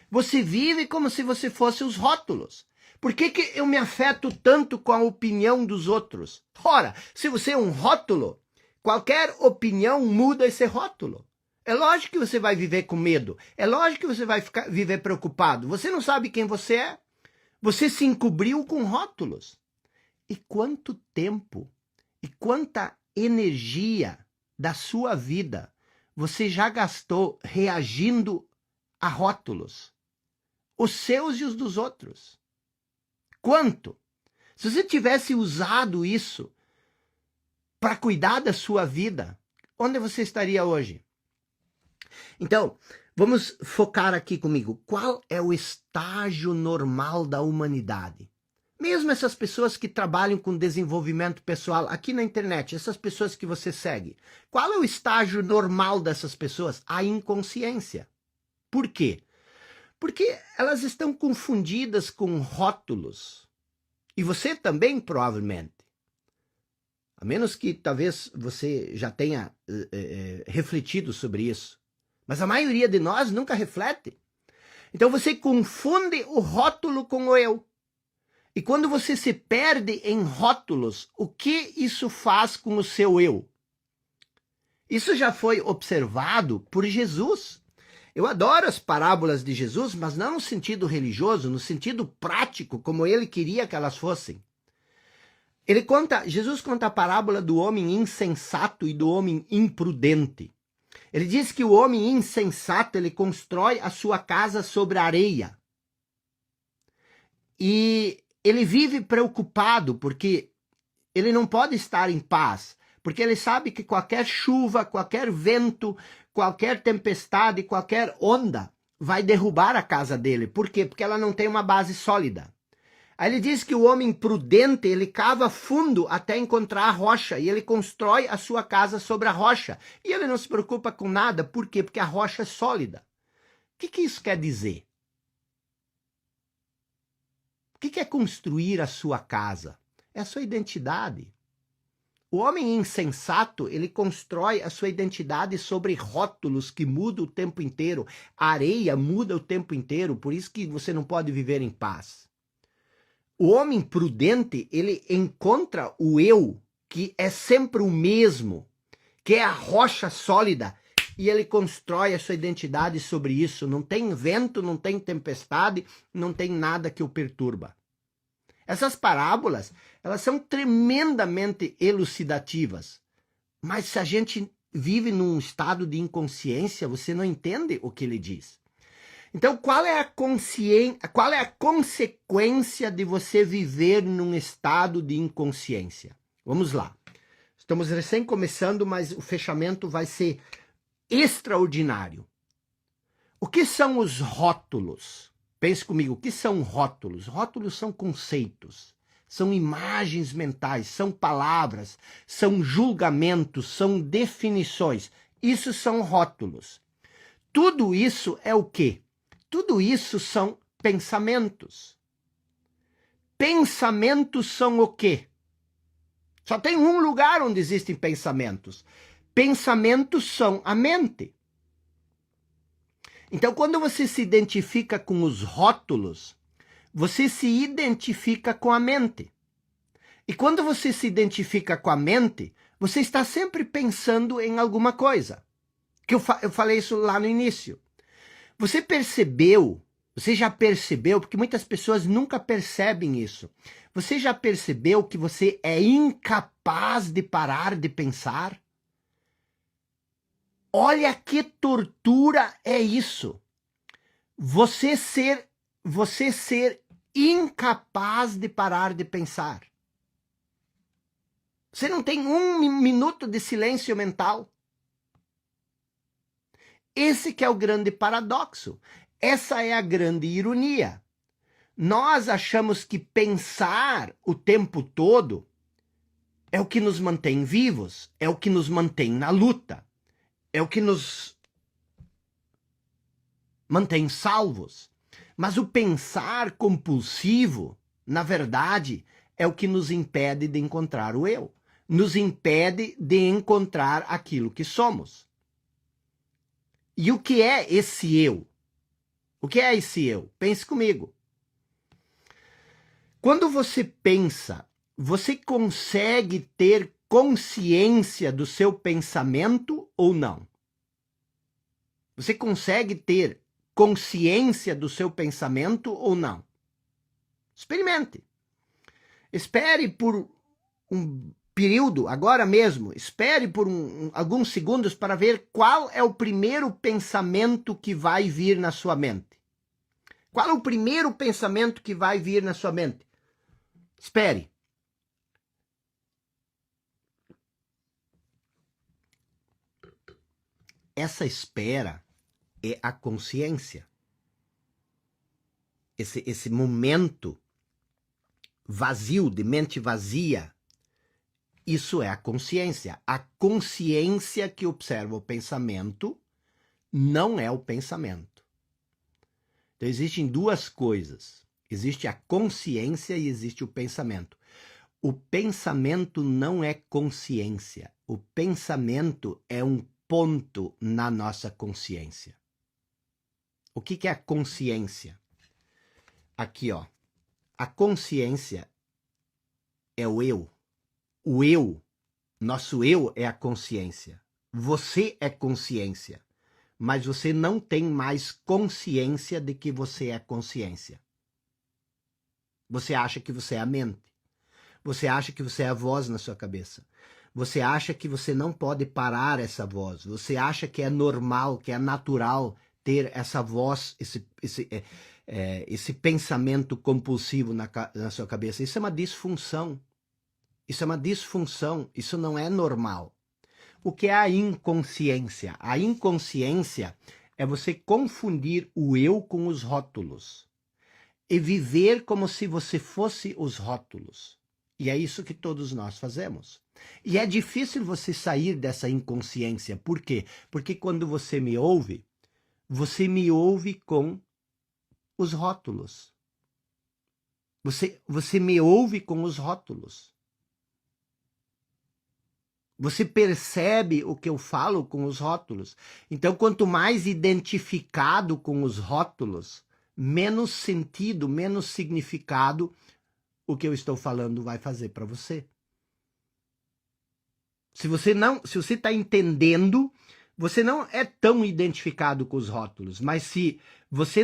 Você vive como se você fosse os rótulos. Por que eu me afeto tanto com a opinião dos outros? Ora, se você é um rótulo, qualquer opinião muda esse rótulo. É lógico que você vai viver com medo. É lógico que você vai viver preocupado. Você não sabe quem você é. Você se encobriu com rótulos. E quanto tempo e quanta energia da sua vida você já gastou reagindo a rótulos? Os seus e os dos outros. Quanto? Se você tivesse usado isso para cuidar da sua vida, onde você estaria hoje? Então, vamos focar aqui comigo. Qual é o estágio normal da humanidade? Mesmo essas pessoas que trabalham com desenvolvimento pessoal aqui na internet, essas pessoas que você segue, qual é o estágio normal dessas pessoas? A inconsciência. Por quê? Porque elas estão confundidas com rótulos. E você também, provavelmente. A menos que talvez você já tenha refletido sobre isso. Mas a maioria de nós nunca reflete. Então você confunde o rótulo com o eu. E quando você se perde em rótulos, o que isso faz com o seu eu? Isso já foi observado por Jesus. Eu adoro as parábolas de Jesus, mas não no sentido religioso, no sentido prático, como ele queria que elas fossem. Jesus conta a parábola do homem insensato e do homem imprudente. Ele diz que o homem insensato, ele constrói a sua casa sobre areia. E ele vive preocupado porque ele não pode estar em paz. Porque ele sabe que qualquer chuva, qualquer vento, qualquer tempestade, qualquer onda vai derrubar a casa dele. Por quê? Porque ela não tem uma base sólida. Aí ele diz que o homem prudente, ele cava fundo até encontrar a rocha e ele constrói a sua casa sobre a rocha. E ele não se preocupa com nada, por quê? Porque a rocha é sólida. O que isso quer dizer? O que é construir a sua casa? É a sua identidade. O homem insensato, ele constrói a sua identidade sobre rótulos que mudam o tempo inteiro. A areia muda o tempo inteiro, por isso que você não pode viver em paz. O homem prudente, ele encontra o eu, que é sempre o mesmo, que é a rocha sólida, e ele constrói a sua identidade sobre isso. Não tem vento, não tem tempestade, não tem nada que o perturba. Essas parábolas, elas são tremendamente elucidativas. Mas se a gente vive num estado de inconsciência, você não entende o que ele diz. Então, qual é a consequência de você viver num estado de inconsciência? Vamos lá. Estamos recém começando, mas o fechamento vai ser extraordinário. O que são os rótulos? Pense comigo, o que são rótulos? Rótulos são conceitos, são imagens mentais, são palavras, são julgamentos, são definições. Isso são rótulos. Tudo isso é o quê? Tudo isso são pensamentos. Pensamentos são o quê? Só tem um lugar onde existem pensamentos. Pensamentos são a mente. Então, quando você se identifica com os rótulos, você se identifica com a mente. E quando você se identifica com a mente, você está sempre pensando em alguma coisa. Eu falei isso lá no início. Você já percebeu, porque muitas pessoas nunca percebem isso. Você já percebeu que você é incapaz de parar de pensar? Olha que tortura é isso. Você ser incapaz de parar de pensar. Você não tem um minuto de silêncio mental. Esse que é o grande paradoxo. Essa é a grande ironia. Nós achamos que pensar o tempo todo é o que nos mantém vivos, é o que nos mantém na luta, é o que nos mantém salvos. Mas o pensar compulsivo, na verdade, é o que nos impede de encontrar o eu, nos impede de encontrar aquilo que somos. E o que é esse eu? O que é esse eu? Pense comigo. Quando você pensa, você consegue ter consciência do seu pensamento ou não? Você consegue ter consciência do seu pensamento ou não? Experimente. Espere por um período, agora mesmo, espere por alguns segundos para ver qual é o primeiro pensamento que vai vir na sua mente. Qual é o primeiro pensamento que vai vir na sua mente? Espere. Essa espera é a consciência. Esse momento vazio, de mente vazia, isso é a consciência. A consciência que observa o pensamento não é o pensamento. Então, existem duas coisas. Existe a consciência e existe o pensamento. O pensamento não é consciência. O pensamento é um ponto na nossa consciência. O que é a consciência? Aqui, ó. A consciência é o eu. O eu, nosso eu é a consciência. Você é consciência, mas você não tem mais consciência de que você é consciência. Você acha que você é a mente. Você acha que você é a voz na sua cabeça. Você acha que você não pode parar essa voz. Você acha que é normal, que é natural ter essa voz, esse pensamento compulsivo na sua cabeça. Isso é uma disfunção. Isso é uma disfunção. Isso não é normal. O que é a inconsciência? A inconsciência é você confundir o eu com os rótulos. e viver como se você fosse os rótulos. E é isso que todos nós fazemos. E é difícil você sair dessa inconsciência. Por quê? Porque quando você me ouve com os rótulos. Você me ouve com os rótulos. Você percebe o que eu falo com os rótulos. Então, quanto mais identificado com os rótulos, menos sentido, menos significado o que eu estou falando vai fazer para você. Se você está entendendo, você não é tão identificado com os rótulos, mas se você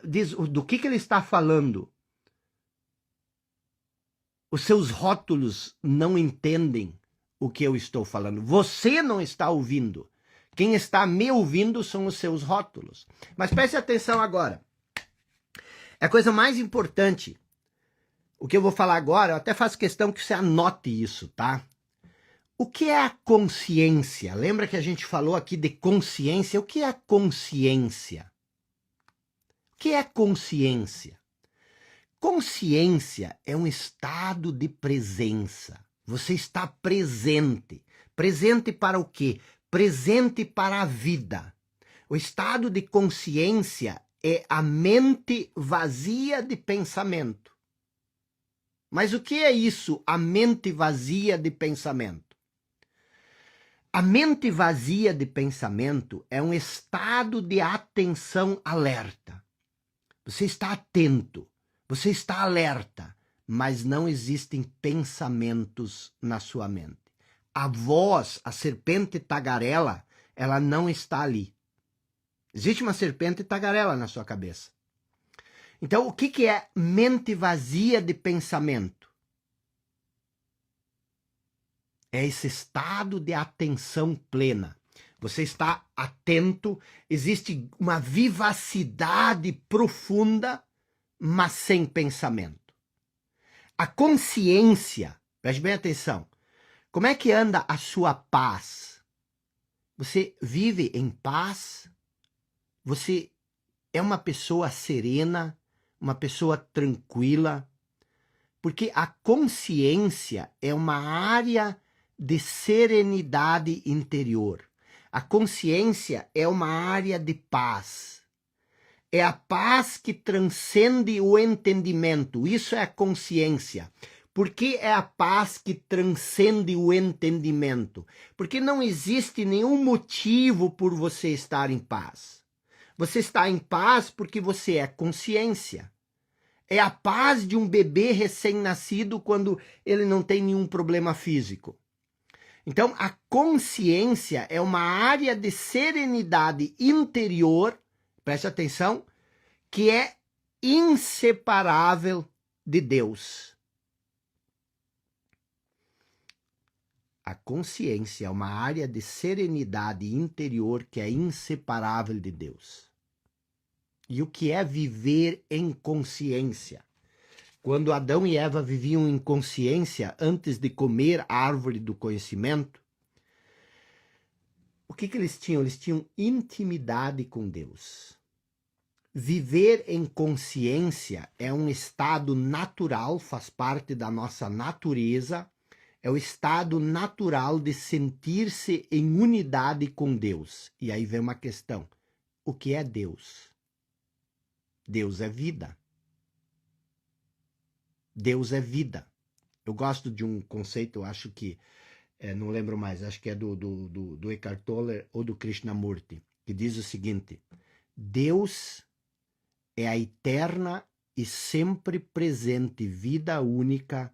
diz do que ele está falando, os seus rótulos não entendem o que eu estou falando. Você não está ouvindo. Quem está me ouvindo são os seus rótulos. Mas preste atenção agora. É a coisa mais importante. O que eu vou falar agora, eu até faço questão que você anote isso, tá? O que é a consciência? Lembra que a gente falou aqui de consciência? O que é a consciência? O que é consciência? Consciência é um estado de presença. Você está presente. Presente para o quê? Presente para a vida. O estado de consciência é a mente vazia de pensamento. Mas o que é isso, a mente vazia de pensamento? A mente vazia de pensamento é um estado de atenção alerta. Você está atento, você está alerta, mas não existem pensamentos na sua mente. A voz, a serpente tagarela, ela não está ali. Existe uma serpente tagarela na sua cabeça. Então, o que é mente vazia de pensamento? É esse estado de atenção plena. Você está atento, existe uma vivacidade profunda, mas sem pensamento. A consciência, preste bem atenção, como é que anda a sua paz? Você vive em paz? Você é uma pessoa serena, uma pessoa tranquila? Porque a consciência é uma área de serenidade interior. A consciência é uma área de paz. É a paz que transcende o entendimento. Isso é a consciência. Por que é a paz que transcende o entendimento? Porque não existe nenhum motivo por você estar em paz. Você está em paz porque você é consciência. É a paz de um bebê recém-nascido quando ele não tem nenhum problema físico. Então, a consciência é uma área de serenidade interior, preste atenção, que é inseparável de Deus. A consciência é uma área de serenidade interior que é inseparável de Deus. E o que é viver em consciência? Quando Adão e Eva viviam em consciência antes de comer a árvore do conhecimento, o que eles tinham? Eles tinham intimidade com Deus. Viver em consciência é um estado natural, faz parte da nossa natureza, é o estado natural de sentir-se em unidade com Deus. E aí vem uma questão: o que é Deus? Deus é vida. Deus é vida. Eu gosto de um conceito, eu acho que, não lembro mais, acho que é do Eckhart Tolle ou do Krishnamurti, que diz o seguinte: Deus é a eterna e sempre presente vida única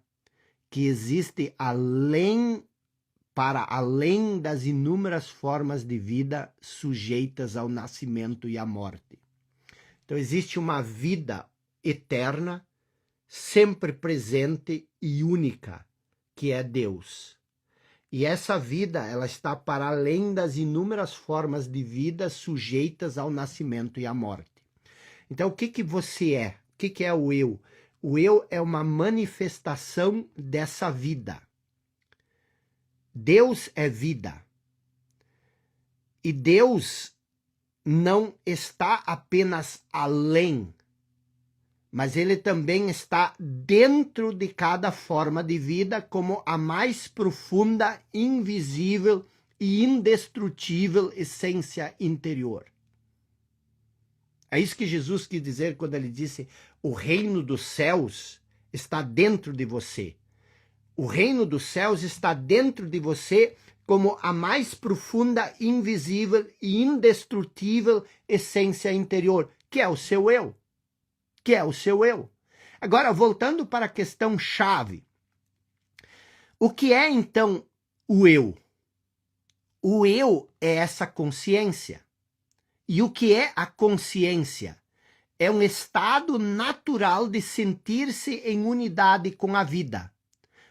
que existe para além das inúmeras formas de vida sujeitas ao nascimento e à morte. Então existe uma vida eterna, sempre presente e única, que é Deus. E essa vida, ela está para além das inúmeras formas de vida sujeitas ao nascimento e à morte. Então, o que você é? O que é o eu? O eu é uma manifestação dessa vida. Deus é vida. E Deus não está apenas além, mas ele também está dentro de cada forma de vida como a mais profunda, invisível e indestrutível essência interior. É isso que Jesus quis dizer quando ele disse: o reino dos céus está dentro de você. O reino dos céus está dentro de você como a mais profunda, invisível e indestrutível essência interior, que é o seu eu. Que é o seu eu. Agora, voltando para a questão chave. O que é, então, o eu? O eu é essa consciência. E o que é a consciência? É um estado natural de sentir-se em unidade com a vida.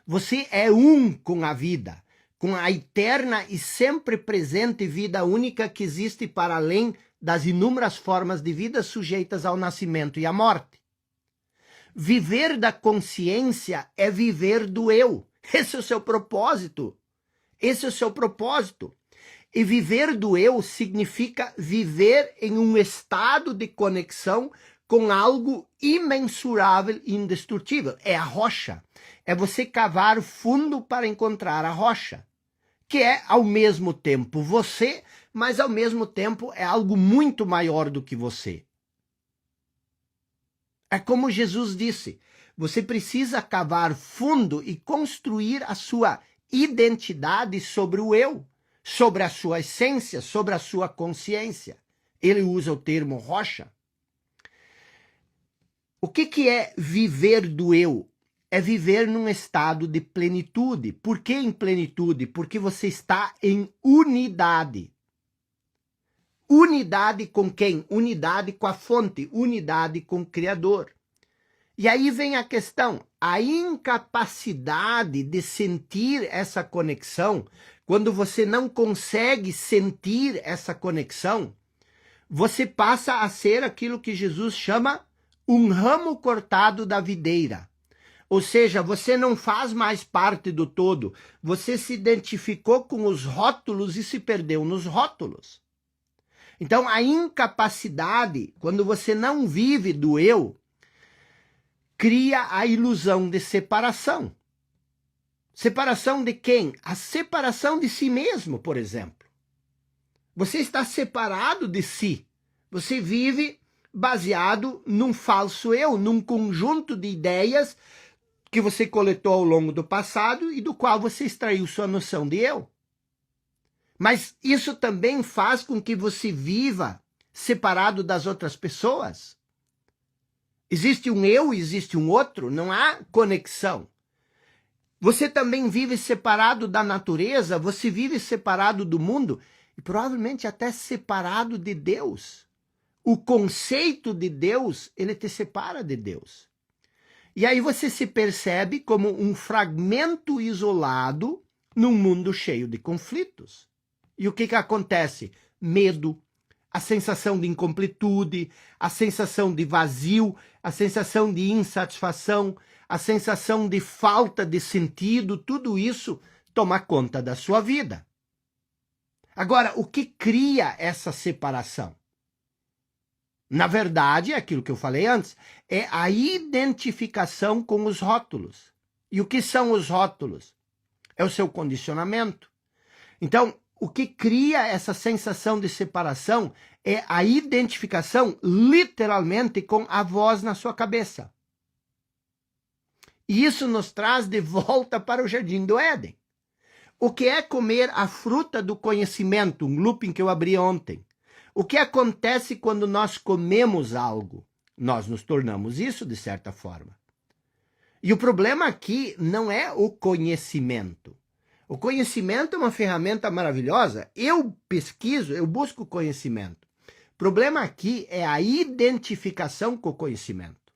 Você é um com a vida, com a eterna e sempre presente vida única que existe para além das inúmeras formas de vida sujeitas ao nascimento e à morte. Viver da consciência é viver do eu. Esse é o seu propósito. Esse é o seu propósito. E viver do eu significa viver em um estado de conexão com algo imensurável e indestrutível. É a rocha. É você cavar fundo para encontrar a rocha, que é ao mesmo tempo você, mas ao mesmo tempo é algo muito maior do que você. É como Jesus disse, você precisa cavar fundo e construir a sua identidade sobre o eu, sobre a sua essência, sobre a sua consciência. Ele usa o termo rocha. O que é viver do eu? É viver num estado de plenitude. Por que em plenitude? Porque você está em unidade. Unidade com quem? Unidade com a fonte, unidade com o Criador. E aí vem a questão, a incapacidade de sentir essa conexão, quando você não consegue sentir essa conexão, você passa a ser aquilo que Jesus chama um ramo cortado da videira. Ou seja, você não faz mais parte do todo, você se identificou com os rótulos e se perdeu nos rótulos. Então, a incapacidade, quando você não vive do eu, cria a ilusão de separação. Separação de quem? A separação de si mesmo, por exemplo. Você está separado de si. Você vive baseado num falso eu, num conjunto de ideias que você coletou ao longo do passado e do qual você extraiu sua noção de eu. Mas isso também faz com que você viva separado das outras pessoas. Existe um eu, existe um outro, não há conexão. Você também vive separado da natureza, você vive separado do mundo e provavelmente até separado de Deus. O conceito de Deus, ele te separa de Deus. E aí você se percebe como um fragmento isolado num mundo cheio de conflitos. E o que acontece? Medo, a sensação de incompletude, a sensação de vazio, a sensação de insatisfação, a sensação de falta de sentido, tudo isso toma conta da sua vida. Agora, o que cria essa separação? Na verdade, é aquilo que eu falei antes, é a identificação com os rótulos. E o que são os rótulos? É o seu condicionamento. Então, o que cria essa sensação de separação é a identificação, literalmente, com a voz na sua cabeça. E isso nos traz de volta para o Jardim do Éden. O que é comer a fruta do conhecimento, um looping que eu abri ontem? O que acontece quando nós comemos algo? Nós nos tornamos isso, de certa forma. E o problema aqui não é o conhecimento. O conhecimento é uma ferramenta maravilhosa. Eu pesquiso, eu busco conhecimento. O problema aqui é a identificação com o conhecimento.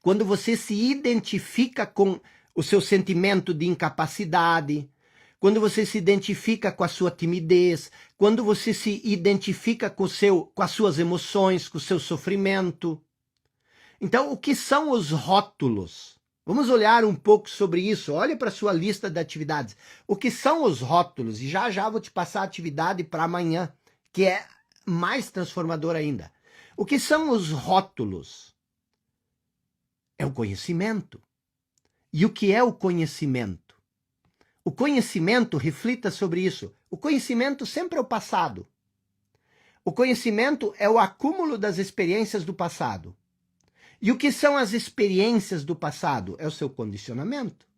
Quando você se identifica com o seu sentimento de incapacidade, quando você se identifica com a sua timidez, quando você se identifica com as suas emoções, com o seu sofrimento. Então, o que são os rótulos? Vamos olhar um pouco sobre isso. Olhe para a sua lista de atividades. O que são os rótulos? E já já vou te passar a atividade para amanhã, que é mais transformador ainda. O que são os rótulos? É o conhecimento. E o que é o conhecimento? O conhecimento, reflita sobre isso. O conhecimento sempre é o passado. O conhecimento é o acúmulo das experiências do passado. E o que são as experiências do passado? É o seu condicionamento.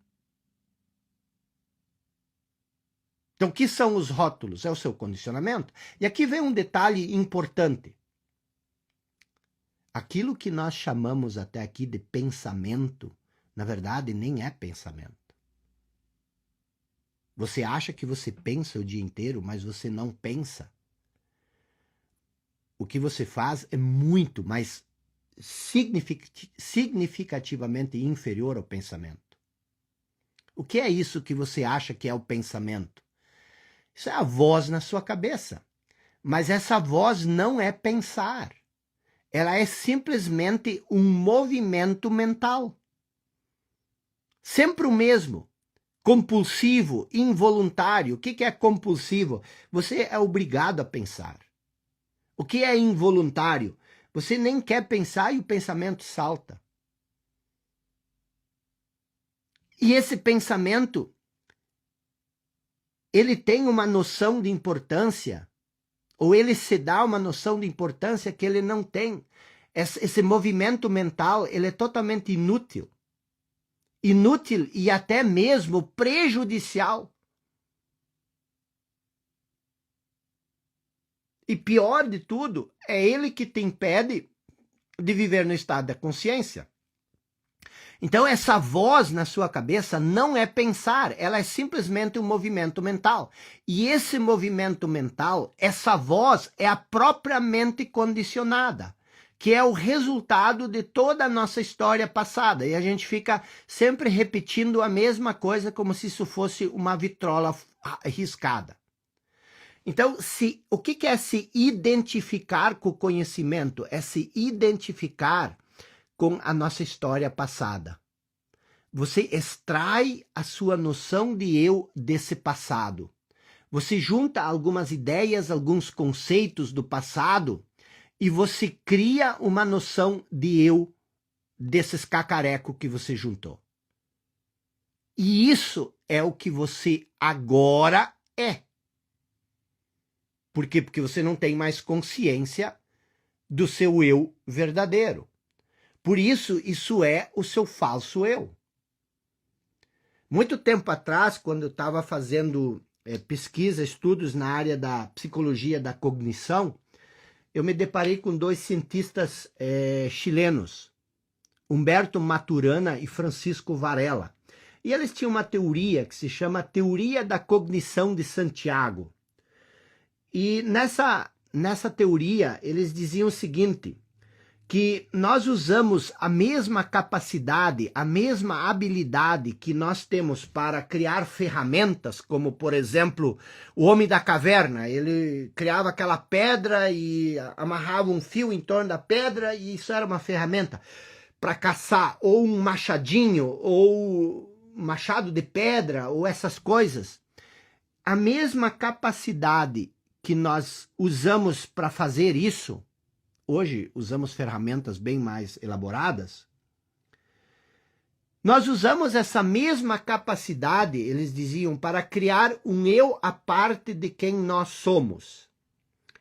Então, o que são os rótulos? É o seu condicionamento. E aqui vem um detalhe importante. Aquilo que nós chamamos até aqui de pensamento, na verdade, nem é pensamento. Você acha que você pensa o dia inteiro, mas você não pensa. O que você faz é muito mais significativamente inferior ao pensamento. O que é isso que você acha que é o pensamento? Isso é a voz na sua cabeça. Mas essa voz não é pensar. Ela é simplesmente um movimento mental. Sempre o mesmo. Compulsivo, involuntário. O que é compulsivo? Você é obrigado a pensar. O que é involuntário? Você nem quer pensar e o pensamento salta. E esse pensamento, ele tem uma noção de importância, ou ele se dá uma noção de importância que ele não tem. Esse movimento mental, ele é totalmente inútil. Inútil e até mesmo prejudicial. E pior de tudo, é ele que te impede de viver no estado da consciência. Então, essa voz na sua cabeça não é pensar, ela é simplesmente um movimento mental. E esse movimento mental, essa voz, é a própria mente condicionada, que é o resultado de toda a nossa história passada. E a gente fica sempre repetindo a mesma coisa como se isso fosse uma vitrola riscada. Então, o que é se identificar com o conhecimento? É se identificar com a nossa história passada. Você extrai a sua noção de eu desse passado. Você junta algumas ideias, alguns conceitos do passado e você cria uma noção de eu desses cacarecos que você juntou. E isso é o que você agora é. Por quê? Porque você não tem mais consciência do seu eu verdadeiro. Por isso, isso é o seu falso eu. Muito tempo atrás, quando eu estava fazendo pesquisa, estudos na área da psicologia da cognição, eu me deparei com dois cientistas chilenos, Humberto Maturana e Francisco Varela. E eles tinham uma teoria que se chama Teoria da Cognição de Santiago. E nessa teoria, eles diziam o seguinte, que nós usamos a mesma capacidade, a mesma habilidade que nós temos para criar ferramentas, como, por exemplo, o homem da caverna. Ele criava aquela pedra e amarrava um fio em torno da pedra e isso era uma ferramenta para caçar, ou um machadinho, ou machado de pedra, ou essas coisas. A mesma capacidade que nós usamos para fazer isso, hoje usamos ferramentas bem mais elaboradas, nós usamos essa mesma capacidade, eles diziam, para criar um eu à parte de quem nós somos.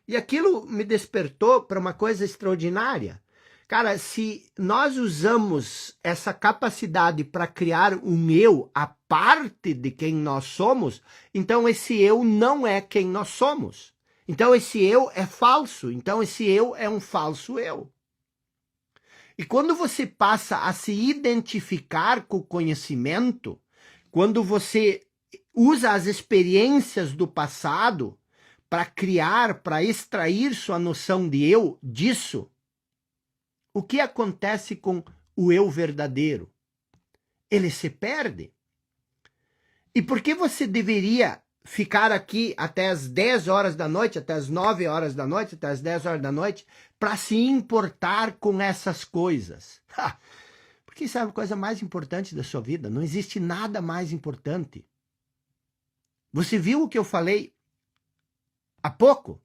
E aquilo me despertou para uma coisa extraordinária. Cara, se nós usamos essa capacidade para criar um eu à parte de quem nós somos, então esse eu não é quem nós somos. Então esse eu é falso, então esse eu é um falso eu. E quando você passa a se identificar com o conhecimento, quando você usa as experiências do passado para criar, para extrair sua noção de eu disso, o que acontece com o eu verdadeiro? Ele se perde. E por que você deveria ficar aqui até as 10 horas da noite, até as 9 horas da noite, até as 10 horas da noite, para se importar com essas coisas? Porque isso é a coisa mais importante da sua vida. Não existe nada mais importante. Você viu o que eu falei há pouco?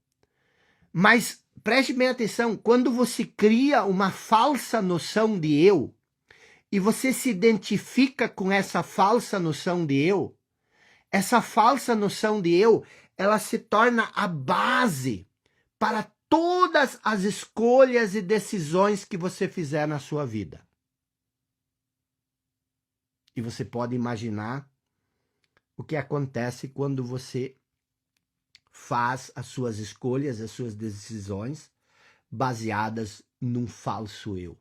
Mas preste bem atenção, quando você cria uma falsa noção de eu, e você se identifica com essa falsa noção de eu, essa falsa noção de eu, ela se torna a base para todas as escolhas e decisões que você fizer na sua vida. E você pode imaginar o que acontece quando você faz as suas escolhas, as suas decisões baseadas num falso eu.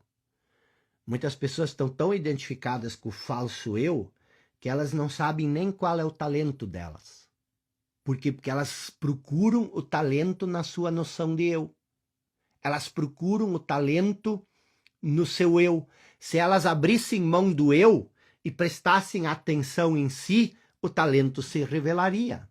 Muitas pessoas estão tão identificadas com o falso eu que elas não sabem nem qual é o talento delas. Por quê? Porque elas procuram o talento na sua noção de eu. Elas procuram o talento no seu eu. Se elas abrissem mão do eu e prestassem atenção em si, o talento se revelaria.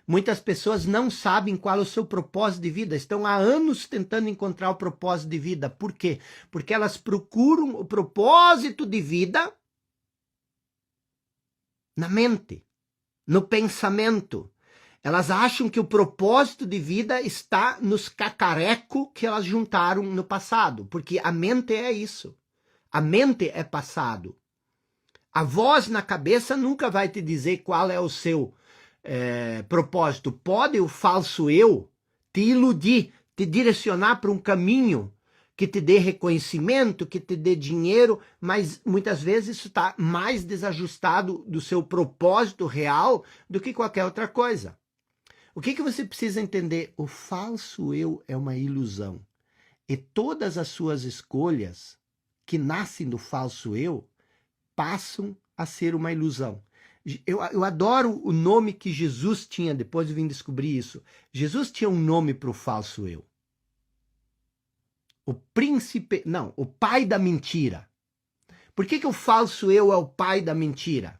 Muitas pessoas não sabem qual é o seu propósito de vida, estão há anos tentando encontrar o propósito de vida. Por quê? Porque elas procuram o propósito de vida na mente, no pensamento. Elas acham que o propósito de vida está nos cacarecos que elas juntaram no passado, porque a mente é isso. A mente é passado. A voz na cabeça nunca vai te dizer qual é o seu propósito. Pode o falso eu te iludir, te direcionar para um caminho que te dê reconhecimento, que te dê dinheiro, mas muitas vezes isso está mais desajustado do seu propósito real do que qualquer outra coisa. O que você precisa entender? O falso eu é uma ilusão. E todas as suas escolhas que nascem do falso eu passam a ser uma ilusão. Eu adoro o nome que Jesus tinha, depois eu vim descobrir isso. Jesus tinha um nome para o falso eu. O príncipe, não, o pai da mentira. Por que o falso eu é o pai da mentira?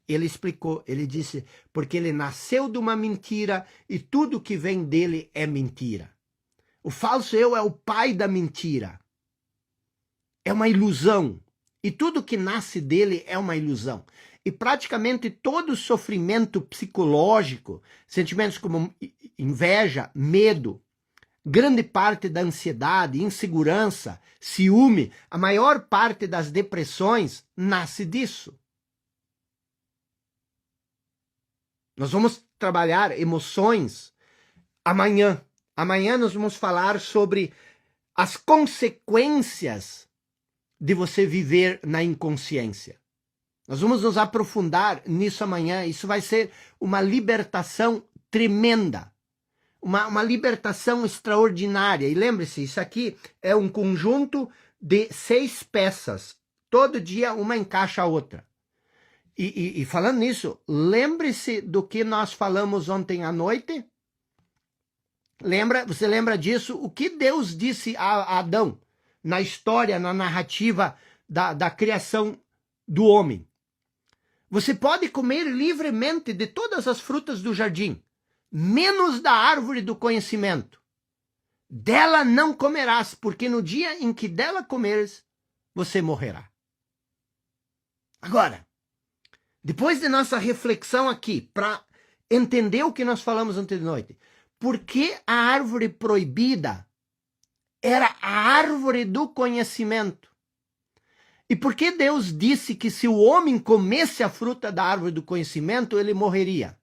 Ele explicou, ele disse, porque ele nasceu de uma mentira e tudo que vem dele é mentira. O falso eu é o pai da mentira. É uma ilusão. E tudo que nasce dele é uma ilusão. E praticamente todo sofrimento psicológico, sentimentos como inveja, medo, grande parte da ansiedade, insegurança, ciúme, a maior parte das depressões nasce disso. Nós vamos trabalhar emoções amanhã. Amanhã nós vamos falar sobre as consequências de você viver na inconsciência. Nós vamos nos aprofundar nisso amanhã. Isso vai ser uma libertação tremenda. Uma libertação extraordinária. E lembre-se, isso aqui é um conjunto de 6 peças. Todo dia uma encaixa a outra. E falando nisso, lembre-se do que nós falamos ontem à noite? Você lembra disso? O que Deus disse a Adão na história, na narrativa da criação do homem? Você pode comer livremente de todas as frutas do jardim, menos da árvore do conhecimento. Dela não comerás, porque no dia em que dela comeres, você morrerá. Agora, depois de nossa reflexão aqui, para entender o que nós falamos ontem de noite, por que a árvore proibida era a árvore do conhecimento? E por que Deus disse que se o homem comesse a fruta da árvore do conhecimento, ele morreria?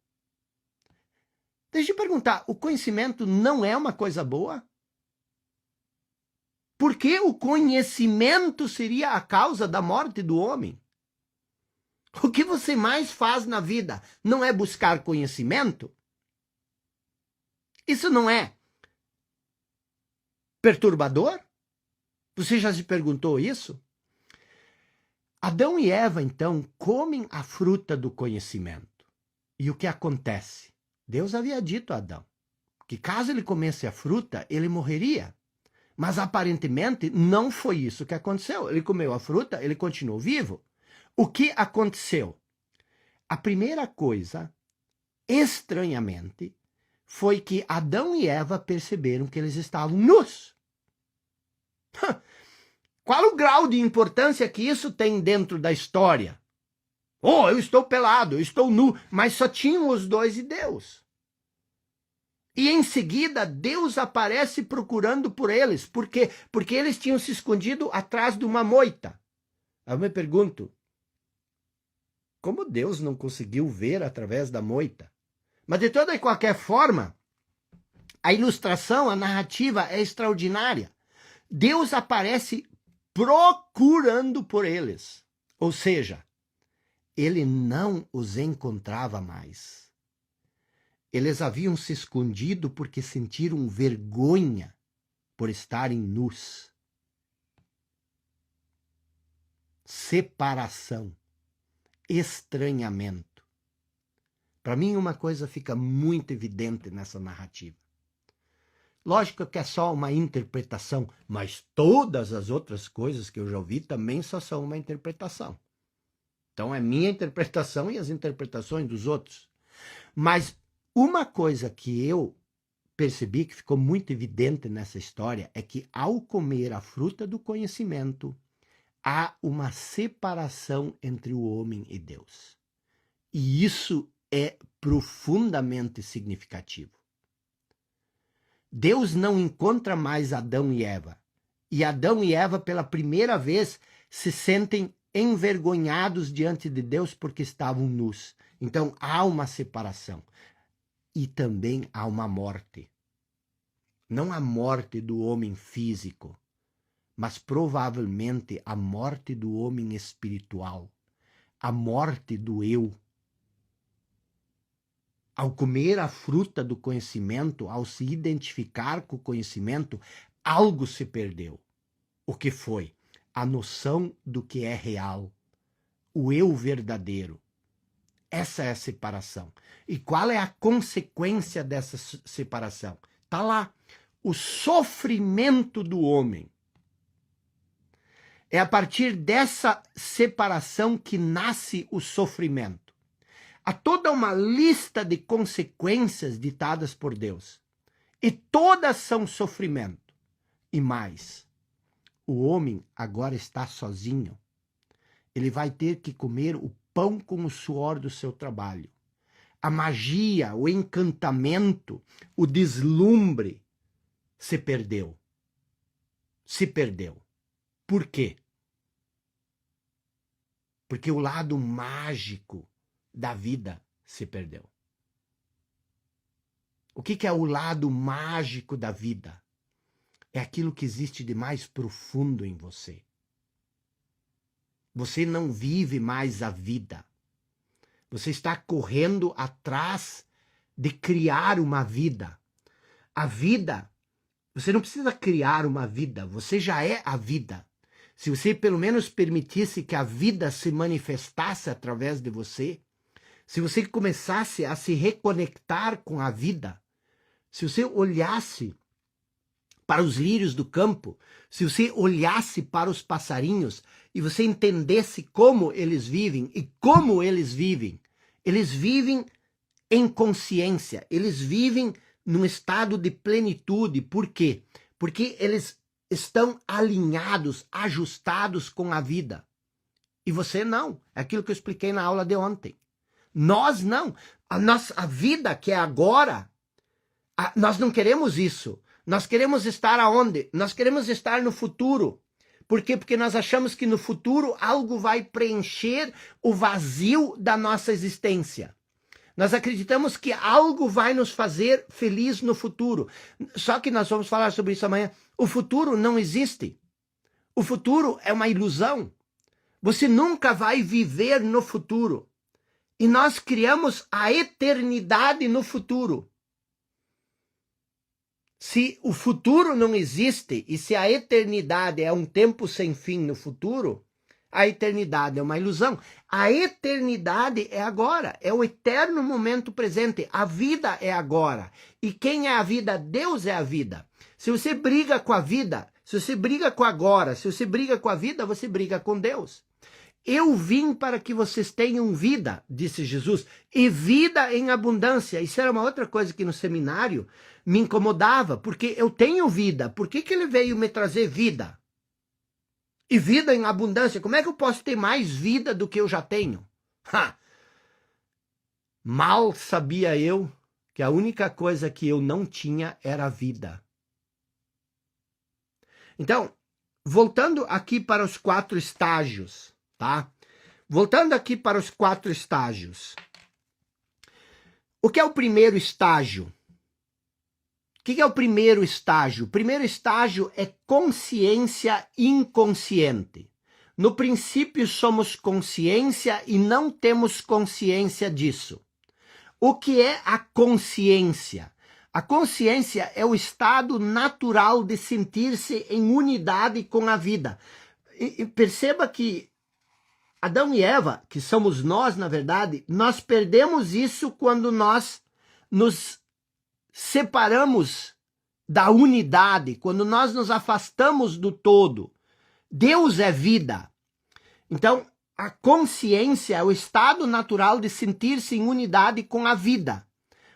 Deixa eu perguntar, o conhecimento não é uma coisa boa? Por que o conhecimento seria a causa da morte do homem? O que você mais faz na vida não é buscar conhecimento? Isso não é perturbador? Você já se perguntou isso? Adão e Eva, então, comem a fruta do conhecimento. E o que acontece? Deus havia dito a Adão que caso ele comesse a fruta, ele morreria. Mas aparentemente não foi isso que aconteceu. Ele comeu a fruta, ele continuou vivo. O que aconteceu? A primeira coisa, estranhamente, foi que Adão e Eva perceberam que eles estavam nus. Qual o grau de importância que isso tem dentro da história? Oh, eu estou pelado, eu estou nu, mas só tinham os dois e Deus. E em seguida, Deus aparece procurando por eles. Por quê? Porque eles tinham se escondido atrás de uma moita. Aí eu me pergunto, como Deus não conseguiu ver através da moita? Mas de toda e qualquer forma, a ilustração, a narrativa é extraordinária. Deus aparece procurando por eles. Ou seja, ele não os encontrava mais. Eles haviam se escondido porque sentiram vergonha por estarem nus. Separação, estranhamento. Para mim, uma coisa fica muito evidente nessa narrativa. Lógico que é só uma interpretação, mas todas as outras coisas que eu já ouvi também só são uma interpretação. Então é minha interpretação e as interpretações dos outros. Mas uma coisa que eu percebi que ficou muito evidente nessa história é que ao comer a fruta do conhecimento, há uma separação entre o homem e Deus. E isso é profundamente significativo. Deus não encontra mais Adão e Eva. E Adão e Eva, pela primeira vez, se sentem envergonhados diante de Deus porque estavam nus. Então, há uma separação. E também há uma morte. Não a morte do homem físico, mas provavelmente a morte do homem espiritual. A morte do eu. Ao comer a fruta do conhecimento, ao se identificar com o conhecimento, algo se perdeu. O que foi? A noção do que é real. O eu verdadeiro. Essa é a separação. E qual é a consequência dessa separação? Está lá. O sofrimento do homem. É a partir dessa separação que nasce o sofrimento. Há toda uma lista de consequências ditadas por Deus. E todas são sofrimento. E mais, o homem agora está sozinho. Ele vai ter que comer o pão com o suor do seu trabalho. A magia, o encantamento, o deslumbre se perdeu. Se perdeu. Por quê? Porque o lado mágico da vida se perdeu. O que é o lado mágico da vida? É aquilo que existe de mais profundo em você. Você não vive mais a vida. Você está correndo atrás de criar uma vida. A vida, você não precisa criar uma vida, você já é a vida. Se você pelo menos permitisse que a vida se manifestasse através de você, se você começasse a se reconectar com a vida, se você olhasse para os lírios do campo, se você olhasse para os passarinhos e você entendesse como eles vivem e como eles vivem em consciência, eles vivem num estado de plenitude. Por quê? Porque eles estão alinhados, ajustados com a vida. E você não. É aquilo que eu expliquei na aula de ontem. Nós não. A vida que é agora, nós não queremos isso. Nós queremos estar aonde? Nós queremos estar no futuro. Por quê? Porque nós achamos que no futuro algo vai preencher o vazio da nossa existência. Nós acreditamos que algo vai nos fazer feliz no futuro. Só que nós vamos falar sobre isso amanhã. O futuro não existe. O futuro é uma ilusão. Você nunca vai viver no futuro. E nós criamos a eternidade no futuro. Se o futuro não existe e se a eternidade é um tempo sem fim no futuro, a eternidade é uma ilusão. A eternidade é agora, é o eterno momento presente. A vida é agora. E quem é a vida? Deus é a vida. Se você briga com a vida, se você briga com agora, se você briga com a vida, você briga com Deus. Eu vim para que vocês tenham vida, disse Jesus, e vida em abundância. Isso era uma outra coisa que no seminário me incomodava, porque eu tenho vida. Por que ele veio me trazer vida? E vida em abundância. Como é que eu posso ter mais vida do que eu já tenho? Mal sabia eu que a única coisa que eu não tinha era vida. Então, voltando aqui para os 4 estágios. tá? Voltando aqui para os 4 estágios. O que é o primeiro estágio? O que é o primeiro estágio? O primeiro estágio é consciência inconsciente. No princípio, somos consciência e não temos consciência disso. O que é a consciência? A consciência é o estado natural de sentir-se em unidade com a vida. E perceba que Adão e Eva, que somos nós, na verdade, nós perdemos isso quando nós nos separamos da unidade, quando nós nos afastamos do todo. Deus é vida. Então, a consciência é o estado natural de sentir-se em unidade com a vida.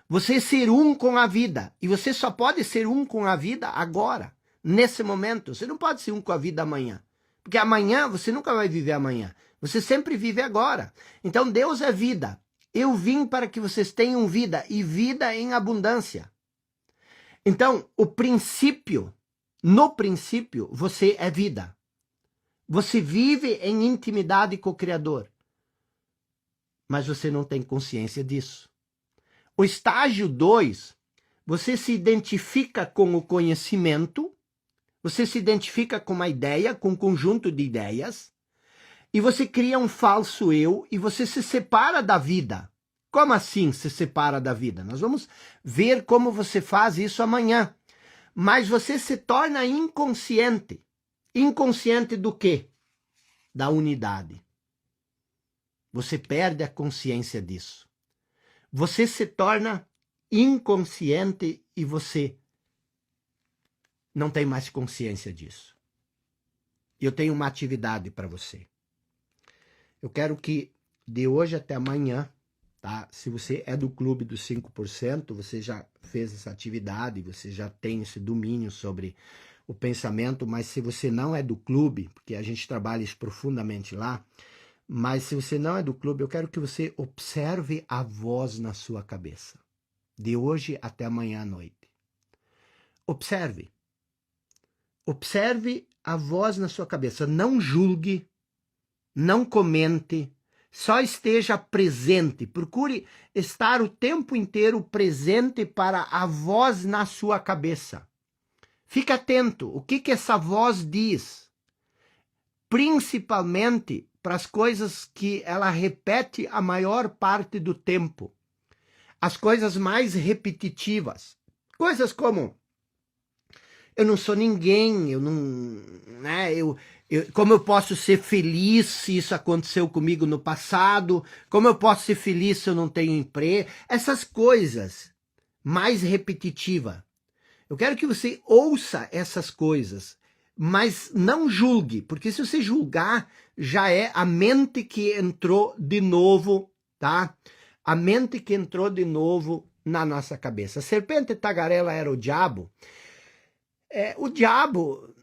Você ser um com a vida. E você só pode ser um com a vida agora, nesse momento. Você não pode ser um com a vida amanhã. Porque amanhã, você nunca vai viver amanhã. Você sempre vive agora. Então, Deus é vida. Eu vim para que vocês tenham vida, e vida em abundância. Então, no princípio, você é vida. Você vive em intimidade com o Criador. Mas você não tem consciência disso. O estágio 2, você se identifica com o conhecimento, você se identifica com uma ideia, com um conjunto de ideias, e você cria um falso eu e você se separa da vida. Como assim se separa da vida? Nós vamos ver como você faz isso amanhã. Mas você se torna inconsciente. Inconsciente do quê? Da unidade. Você perde a consciência disso. Você se torna inconsciente e você não tem mais consciência disso. Eu tenho uma atividade para você. Eu quero que de hoje até amanhã, tá? Se você é do clube dos 5%, você já fez essa atividade, você já tem esse domínio sobre o pensamento, mas se você não é do clube, porque a gente trabalha isso profundamente lá, mas se você não é do clube, eu quero que você observe a voz na sua cabeça, de hoje até amanhã à noite. Observe. Observe a voz na sua cabeça. Não julgue, não comente, só esteja presente. Procure estar o tempo inteiro presente para a voz na sua cabeça. Fique atento. O que essa voz diz? Principalmente para as coisas que ela repete a maior parte do tempo. As coisas mais repetitivas. Coisas como: eu não sou ninguém, eu não, né, como eu posso ser feliz se isso aconteceu comigo no passado? Como eu posso ser feliz se eu não tenho emprego? Essas coisas mais repetitivas. Eu quero que você ouça essas coisas, mas não julgue, porque se você julgar, já é a mente que entrou de novo, tá? A mente que entrou de novo na nossa cabeça. A serpente tagarela era o diabo. O diabo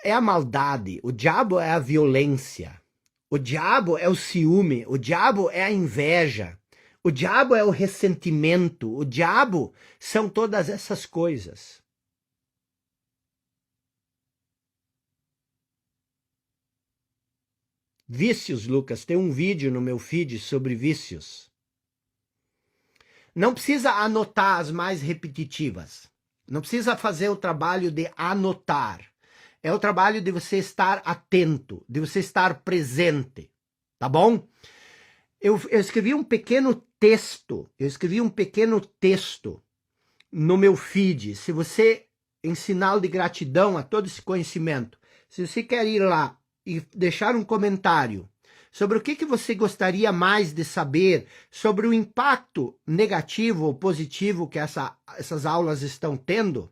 é a maldade, o diabo é a violência, o diabo é o ciúme, o diabo é a inveja, o diabo é o ressentimento, o diabo são todas essas coisas. Vícios, Lucas, tem um vídeo no meu feed sobre vícios. Não precisa anotar as mais repetitivas. Não precisa fazer o trabalho de anotar. É o trabalho de você estar atento, de você estar presente, tá bom? Eu escrevi um pequeno texto, no meu feed. Se você, em sinal de gratidão a todo esse conhecimento, se você quer ir lá e deixar um comentário sobre o que você gostaria mais de saber, sobre o impacto negativo ou positivo que essas aulas estão tendo,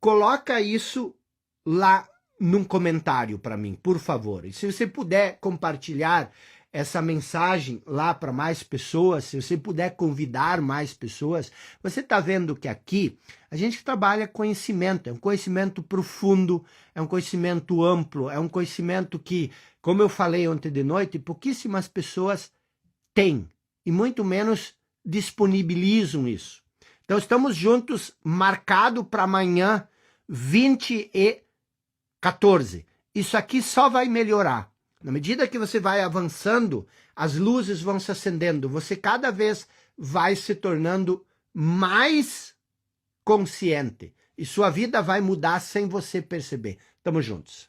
coloca isso lá num comentário para mim, por favor. E se você puder compartilhar essa mensagem lá para mais pessoas, se você puder convidar mais pessoas, você está vendo que aqui a gente trabalha conhecimento, é um conhecimento profundo, é um conhecimento amplo, é um conhecimento que, como eu falei ontem de noite, pouquíssimas pessoas têm e muito menos disponibilizam isso. Então estamos juntos, marcado para amanhã, 20 e 14. Isso aqui só vai melhorar. Na medida que você vai avançando, as luzes vão se acendendo, você cada vez vai se tornando mais consciente e sua vida vai mudar sem você perceber. Tamo juntos.